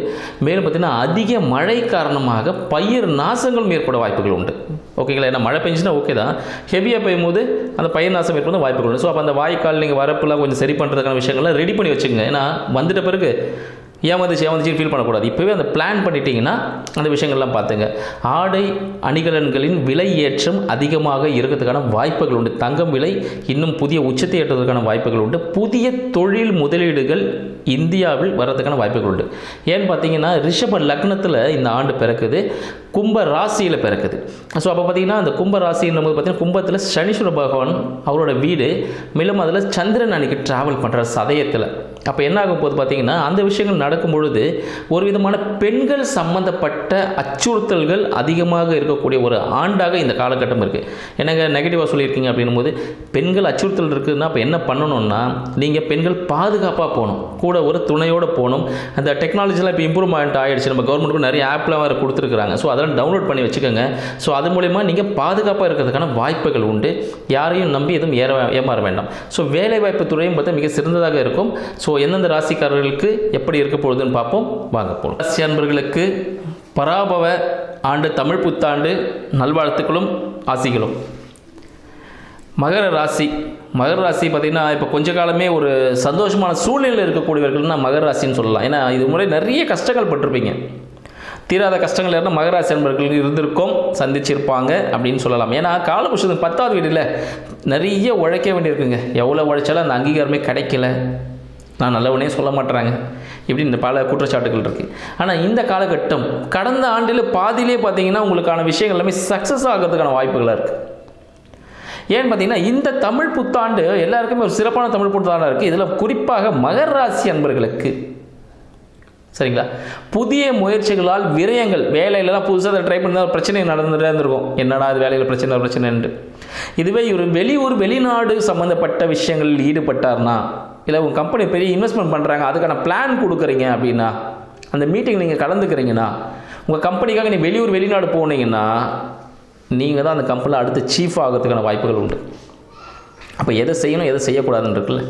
மேலும் பார்த்தீங்கன்னா அதிக மழை காரணமாக பயிர் நாசங்களும் ஏற்பட வாய்ப்புகள் உண்டு. ஓகேங்களா, ஏன்னா மழை பெஞ்சுன்னா ஓகே தான், ஹெவியாக பெய்யும் போது அந்த பயிர் நாசம் ஏற்பட வாய்ப்புகள் உண்டு. ஸோ அப்போ அந்த வாய்க்கால் நீங்கள் வரப்புலாம் கொஞ்சம் சரி பண்ணுறதுக்கான விஷயங்கள்லாம் ரெடி பண்ணி வச்சுக்கோங்க. ஏன்னா வந்துட்ட பிறகு ஏமாந்துச்சு ஃபீல் பண்ணக்கூடாது. இப்போவே அந்த பிளான் பண்ணிட்டீங்கன்னா அந்த விஷயங்கள்லாம் பார்த்துங்க. ஆடை அணிகலன்களின் விலை ஏற்றம் அதிகமாக இருக்கிறதுக்கான வாய்ப்புகள் உண்டு. தங்கம் விலை இன்னும் புதிய உச்சத்தை எட்டுவதற்கான வாய்ப்புகள் உண்டு. புதிய தொழில் முதலீடுகள் இந்தியாவில் வர்றதுக்கான வாய்ப்புகள் உண்டு. ஏன்னு பார்த்தீங்கன்னா ரிஷப லக்னத்தில் இந்த ஆண்டு பிறக்குது, கும்ப ராசியில் பிறக்குது. ஸோ அப்போ பார்த்தீங்கன்னா அந்த கும்ப ராசின்னும் போது பார்த்தீங்கன்னா கும்பத்தில் சனீஸ்வர பகவான் அவரோட வீடு, மேலும் அதில் சந்திரன் அன்னைக்கு ட்ராவல் பண்ணுற சதயத்தில். அப்போ என்ன ஆகும் போது பார்த்தீங்கன்னா அந்த விஷயங்கள் நடக்கும் பொழுது ஒரு விதமான பெண்கள் சம்பந்தப்பட்ட அச்சுறுத்தல்கள் அதிகமாக இருக்கக்கூடிய ஒரு ஆண்டாக இந்த காலகட்டம் இருக்குது. எனக்கு நெகட்டிவாக சொல்லியிருக்கீங்க அப்படின்னும் போது பெண்கள் அச்சுறுத்தல் இருக்குதுன்னா அப்போ என்ன பண்ணணும்னா நீங்கள் பெண்கள் பாதுகாப்பாக போகணும், கூட ஒரு துணையோடு போகணும். அந்த டெக்னாலஜிலாம் இப்போ இம்ப்ரூவ்மெண்ட் ஆகிடுச்சு, நம்ம கவர்மெண்ட்டுக்கு நிறைய ஆப்லாம் வேறு கொடுத்துருக்குறாங்க. ஸோ அதெல்லாம் டவுன்லோட் பண்ணி வச்சுக்கோங்க. ஸோ அது மூலமா நீங்கள் பாதுகாப்பாக இருக்கிறதுக்கான வாய்ப்புகள் உண்டு. யாரையும் நம்பி எதுவும் ஏமாற வேண்டாம். ஸோ வேலைவாய்ப்பு துறையும் பார்த்தா மிக சிறந்ததாக இருக்கும். ஸோ எந்தெந்த ராசிக்காரர்களுக்கு எப்படி இருக்க போகுதுன்னு பார்ப்போம், வாங்க போகலாம். ராசி அன்பர்களுக்கு பராபவ ஆண்டு தமிழ் புத்தாண்டு நல்வாழ்த்துக்களும் ஆசிகளும். மகர ராசி பார்த்திங்கன்னா இப்போ கொஞ்ச காலமே ஒரு சந்தோஷமான சூழ்நிலையில் இருக்கக்கூடியவர்கள்னா மகர ராசின்னு சொல்லலாம். ஏன்னா இது முறை நிறைய கஷ்டங்கள் பட்டிருப்பீங்க. தீராத கஷ்டங்கள் இருந்தால் மகராசி அன்பர்கள் இருந்திருக்கும், சந்திச்சிருப்பாங்க அப்படின்னு சொல்லலாம். ஏன்னா காலபுருஷன் 10வது வீட்டில் நிறைய உழைக்க வேண்டியிருக்குங்க. எவ்வளோ உழைச்சாலும் அந்த அங்கீகாரமே கிடைக்கல, நான் நல்லவனே சொல்ல மாட்டேறாங்க, இப்படி இந்த பல குற்றச்சாட்டுகள் இருக்குது. ஆனால் இந்த காலகட்டம் கடந்த ஆண்டில் பாதியிலே பார்த்தீங்கன்னா உங்களுக்கான விஷயங்கள் எல்லாமே சக்ஸஸ் ஆகிறதுக்கான வாய்ப்புகளாக இருக்குது. ஏன்னு பார்த்தீங்கன்னா இந்த தமிழ் புத்தாண்டு எல்லாருக்குமே ஒரு சிறப்பான தமிழ் புத்தாண்டாக இருக்குது. இதில் குறிப்பாக மகர ராசி அன்பர்களுக்கு சரிங்களா, புதிய முயற்சிகளால் விரயங்கள், வேலையிலலாம் புதுசாக ட்ரை பண்ணி பிரச்சனை நடந்துகிட்டே இருந்திருக்கும். என்னடா இது வேலையில் பிரச்சனைன்னு. இதுவே இவர் வெளிநாடு சம்மந்தப்பட்ட விஷயங்களில் ஈடுபட்டார்னா, இல்லை உங்கள் கம்பெனி பெரிய இன்வெஸ்ட்மெண்ட் பண்ணுறாங்க, அதுக்கான பிளான் கொடுக்குறீங்க அப்படின்னா, அந்த மீட்டிங் நீங்கள் கலந்துக்கிறீங்கன்னா, உங்கள் கம்பெனிக்காக நீ வெளிநாடு போனீங்கன்னா நீங்கள் தான் அந்த கம்பெனியில் அடுத்து சீஃப் ஆகிறதுக்கான வாய்ப்புகள் உண்டு. அப்போ எதை செய்யணும் எதை செய்யக்கூடாதுன்னு இருக்குல்ல.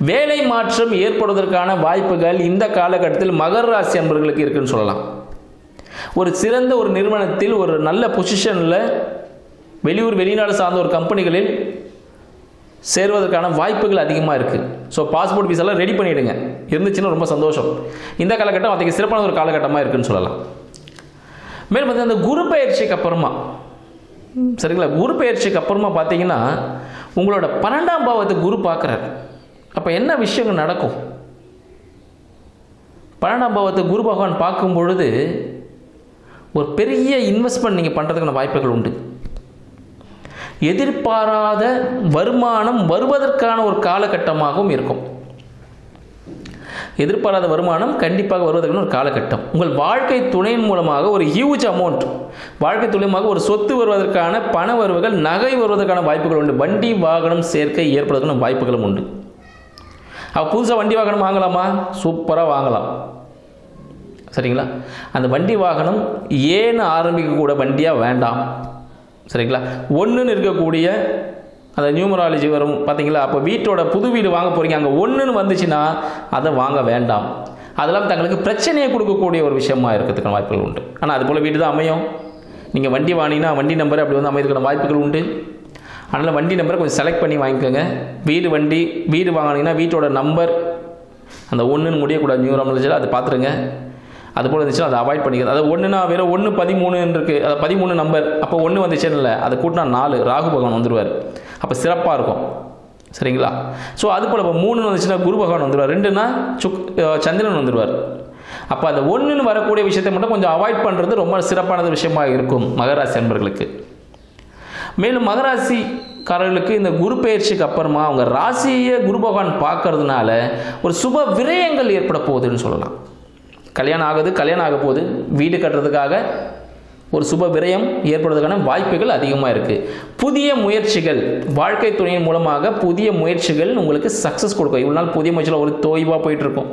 வேலை மாற்றம் ஏற்படுவதற்கான வாய்ப்புகள் இந்த காலகட்டத்தில் மகர ராசி அன்பர்களுக்கு இருக்குன்னு சொல்லலாம். ஒரு சிறந்த ஒரு நிறுவனத்தில் ஒரு நல்ல பொசிஷனில் வெளிநாடு சார்ந்த ஒரு கம்பெனிகளில் சேர்வதற்கான வாய்ப்புகள் அதிகமாக இருக்குது. ஸோ பாஸ்போர்ட் விசாலாம் ரெடி பண்ணிவிடுங்க, இருந்துச்சுன்னா ரொம்ப சந்தோஷம். இந்த காலகட்டம் அதுக்கு சிறப்பான ஒரு காலகட்டமாக இருக்குன்னு சொல்லலாம். மேலும் வந்து அந்த குரு பயிற்சிக்கு அப்புறமா சரிங்களா, குரு பயிற்சிக்கு அப்புறமா பார்த்தீங்கன்னா உங்களோட 12ஆம் பாவத்தை குரு பார்க்குறார். அப்போ என்ன விஷயங்கள் நடக்கும்? 12ஆம் பாவத்தை குரு பகவான் பார்க்கும் பொழுது ஒரு பெரிய இன்வெஸ்ட்மெண்ட் நீங்கள் பண்ணுறதுக்கான வாய்ப்புகள் உண்டு. எதிர்பாராத வருமானம் வருவதற்கான ஒரு காலகட்டமாகவும் இருக்கும். எதிர்பாராத வருமானம் கண்டிப்பாக வருவதற்கான ஒரு காலகட்டம். உங்கள் வாழ்க்கை துணையின் மூலமாக ஒரு ஹியூஜ் அமௌண்ட், வாழ்க்கை துணையமாக ஒரு சொத்து வருவதற்கான பண வரவுகள், நகை வருவதற்கான வாய்ப்புகள் உண்டு. வண்டி வாகனம் சேர்க்கை ஏற்படுவதற்கான வாய்ப்புகளும் உண்டு. புதுசாக வண்டி வாகனம் வாங்கலாமா? சூப்பராக வாங்கலாம் சரிங்களா. அந்த வண்டி வாகனம் ஏன்னு ஆரம்பிக்கக்கூட வண்டியாக வேண்டாம் சரிங்களா. ஒன்றுன்னு இருக்கக்கூடிய அந்த நியூமராலஜி வரும் பார்த்தீங்களா. அப்போ வீட்டோட புது வீடு வாங்க போகிறீங்க, அங்கே ஒன்றுன்னு வந்துச்சுன்னா அதை வாங்க வேண்டாம். அதெல்லாம் தங்களுக்கு பிரச்சனையை கொடுக்கக்கூடிய ஒரு விஷயமா இருக்கிறதுக்கான வாய்ப்புகள் உண்டு. ஆனால் அது போல் வீடு தான் அமையும். நீங்கள் வண்டி வாங்கினீங்கன்னா வண்டி நம்பர் அப்படி வந்து அமைக்கிறதுக்கான வாய்ப்புகள் உண்டு. அதனால் வண்டி நம்பரை கொஞ்சம் செலக்ட் பண்ணி வாங்கிக்கோங்க. வீடு வாங்கினீங்கன்னா வீட்டோட நம்பர் அந்த ஒன்றுன்னு முடியக்கூடாது, நியூமராலஜியில் அதை பார்த்துருங்க. அது போல் இருந்துச்சுன்னா அதை அவாய்ட் பண்ணிக்கிறது. அது ஒன்றுனா வெறும் 113 இருக்குது, அது 13 நம்பர். அப்போ 1 வந்துச்சுன்னு இல்லை, அதை கூட்டினா 4 ராகு பகவான் வந்துடுவார். அப்போ சிறப்பாக இருக்கும் சரிங்களா. ஸோ அது போல் இப்போ 3 வந்துச்சுன்னா குரு பகவான் வந்துடுவார், 2னா சந்திரன் வந்துடுவார். அப்போ அந்த 1ன்னு வரக்கூடிய விஷயத்தை மட்டும் கொஞ்சம் அவாய்ட் பண்ணுறது ரொம்ப சிறப்பானது விஷயமாக இருக்கும் மகராசி அன்பர்களுக்கு. மேலும் மகராசிக்காரர்களுக்கு இந்த குரு பயிற்சிக்கு அப்புறமா அவங்க ராசியை குரு பகவான் பார்க்கறதுனால ஒரு சுப விரயங்கள் ஏற்பட போகுதுன்னு சொல்லலாம். கல்யாணம் ஆக போகுது, வீடு கட்டுறதுக்காக ஒரு சுப விரயம் ஏற்படுவதற்கான வாய்ப்புகள் அதிகமாக இருக்குது. புதிய முயற்சிகள், வாழ்க்கை துணையின் மூலமாக புதிய முயற்சிகள் உங்களுக்கு சக்ஸஸ் கொடுக்கும். இவ்வளோ நாள் புதிய முயற்சியில் ஒரு தொய்வாக போயிட்டுருக்கும்,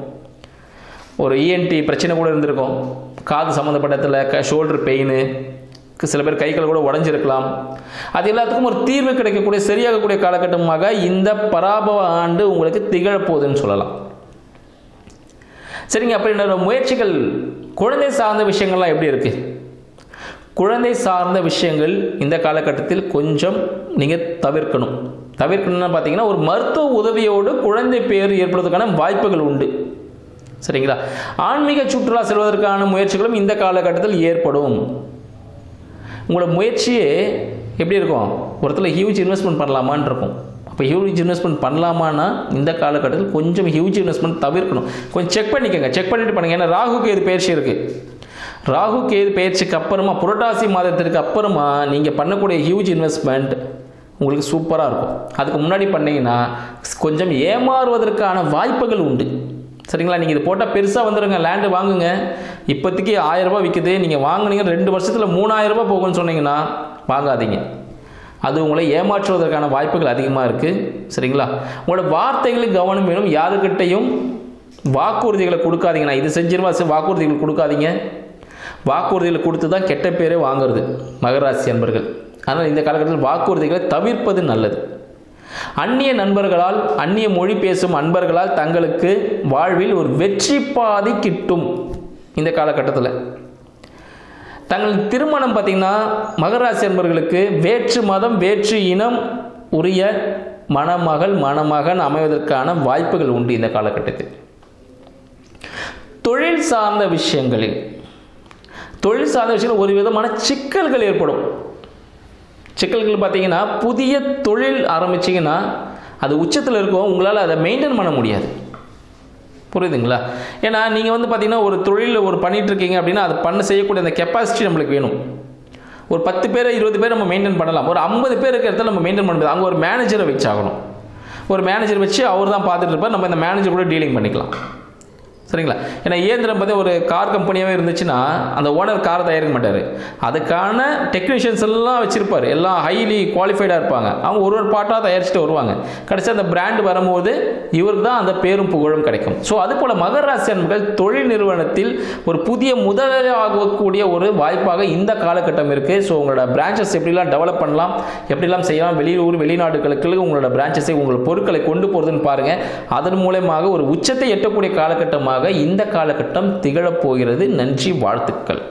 ஒரு இஎன்டி பிரச்சனை கூட இருந்திருக்கும், காது சம்மந்தப்பட்டத்தில் ஷோல்டர் பெயின், சில பேர் கைகள் கூட உடஞ்சிருக்கலாம். அது எல்லாத்துக்கும் ஒரு தீர்வு கிடைக்கக்கூடிய சரியாகக்கூடிய காலகட்டமாக இந்த பராபவ ஆண்டு உங்களுக்கு திகழப்போகுதுன்னு சொல்லலாம். சரிங்க, அப்போ என்னோட முயற்சிகள் குழந்தை சார்ந்த விஷயங்கள்லாம் எப்படி இருக்குது? குழந்தை சார்ந்த விஷயங்கள் இந்த காலகட்டத்தில் கொஞ்சம் நீங்கள் தவிர்க்கணும்னு பார்த்தீங்கன்னா ஒரு மருத்துவ உதவியோடு குழந்தை பேர் ஏற்படுவதற்கான வாய்ப்புகள் உண்டு. சரிங்களா? ஆன்மீக சுற்றுலா செல்வதற்கான முயற்சிகளும் இந்த காலகட்டத்தில் ஏற்படும். உங்களோட முயற்சியே எப்படி இருக்கும்? ஒருத்தர் ஹியூஜ் இன்வெஸ்ட்மெண்ட் பண்ணலாமான்னு இருக்கும். அப்போ ஹியூஜ் இன்வெஸ்ட்மெண்ட் பண்ணலாமான்னா இந்த காலகட்டத்தில் கொஞ்சம் ஹியூஜ் இன்வெஸ்ட்மெண்ட் தவிர்க்கணும். கொஞ்சம் செக் பண்ணிக்கோங்க, செக் பண்ணிட்டு பண்ணுங்க. ஏன்னா ராகு கேது பயிற்சி இருக்குது. ராகு கேது பயிற்சிக்கு அப்புறமா புரட்டாசி மாதத்திற்கு அப்புறமா நீங்கள் பண்ணக்கூடிய ஹியூஜ் இன்வெஸ்ட்மெண்ட் உங்களுக்கு சூப்பராக இருக்கும். அதுக்கு முன்னாடி பண்ணிங்கன்னா கொஞ்சம் ஏமாறுவதற்கான வாய்ப்புகள் உண்டு. சரிங்களா? நீங்கள் இது போட்டால் பெருசாக வந்துடுங்க, லேண்டு வாங்குங்க. இப்போதைக்கு 1000 ரூபாய் விற்குது, நீங்கள் வாங்கினீங்க 2 வருஷத்தில் 3000 ரூபாய் போகும்னு சொன்னீங்கன்னா வாங்காதீங்க. அது உங்களை ஏமாற்றுவதற்கான வாய்ப்புகள் அதிகமாக இருக்குது. சரிங்களா? உங்களோட வார்த்தைகளுக்கு கவனம் வேணும். யாருக்கிட்டையும் வாக்குறுதிகளை கொடுக்காதீங்க. நான் இது செஞ்சிருவா வாக்குறுதிகள் கொடுக்காதீங்க. வாக்குறுதிகளை கொடுத்து தான் கெட்ட பேரே வாங்குறது மகராசி அன்பர்கள். ஆனால் இந்த காலகட்டத்தில் வாக்குறுதிகளை தவிர்ப்பது நல்லது. அந்நிய நண்பர்களால், அந்நிய மொழி பேசும் அன்பர்களால் தங்களுக்கு வாழ்வில் ஒரு வெற்றி பாதி கிட்டும். இந்த காலகட்டத்தில் தங்கள் திருமணம் பார்த்தீங்கன்னா மகராசி அன்பர்களுக்கு வேற்று மதம் வேற்று இனம் உரிய மணமகன் அமைவதற்கான வாய்ப்புகள் உண்டு. இந்த காலகட்டத்தில் தொழில் சார்ந்த விஷயங்களில் ஒரு விதமான சிக்கல்கள் ஏற்படும். சிக்கல்கள் பார்த்தீங்கன்னா புதிய தொழில் ஆரம்பிச்சிங்கன்னா அது உச்சத்தில் இருக்கும், உங்களால் அதை மெயின்டைன் பண்ண முடியாது. புரியுதுங்களா? ஏன்னா நீங்கள் வந்து பார்த்தீங்கன்னா ஒரு தொழிலில் பண்ணிகிட்ருக்கீங்க அப்படின்னா அதை செய்யக்கூடிய அந்த கெப்பாசிட்டி நம்மளுக்கு வேணும். ஒரு 10 பேர் 20 பேர் நம்ம மெயின்டைன் பண்ணலாம். ஒரு 50 பேர் இருக்கிற இடத்துல நம்ம மெயின்டைன் பண்ண முடியாது. அங்கே ஒரு மேனேஜரை வச்சாகணும். ஒரு மேனேஜர் வச்சு அவர் தான் பார்த்துட்டு இருப்பார். நம்ம இந்த மேனேஜர் கூட டீலிங் பண்ணிக்கலாம். சரிங்களா? ஏன்னா இயந்திரம் பார்த்து ஒரு கார் கம்பெனியாகவே இருந்துச்சுன்னா அந்த ஓனர் காரை தயாரிக்க மாட்டார். அதுக்கான டெக்னீஷியன்ஸ் எல்லாம் வச்சுருப்பார். எல்லாம் ஹைலி குவாலிஃபைடாக இருப்பாங்க. அவங்க ஒரு பாட்டாக தயாரிச்சுட்டு வருவாங்க. கடைசி அந்த பிராண்டு வரும்போது இவருக்கு தான் அந்த பேரும் புகழும் கிடைக்கும். ஸோ அதுபோல் மகர ராசி அன்பர்கள் தொழில் நிறுவனத்தில் ஒரு புதிய முதலாகக்கூடிய ஒரு வாய்ப்பாக இந்த காலகட்டம் இருக்குது. ஸோ உங்களோட பிரான்ச்சஸ் எப்படிலாம் டெவலப் பண்ணலாம், எப்படிலாம் செய்யலாம், வெளியூர் வெளிநாடுகளுக்கு உங்களோட பிரான்ச்சஸை உங்கள் பொருட்களை கொண்டு போகிறதுன்னு பாருங்கள். அதன் மூலமாக ஒரு உச்சத்தை எட்டக்கூடிய காலகட்டமாக இந்த காலகட்டம் திகழப் போகிறது. நன்றி, வாழ்த்துக்கள்.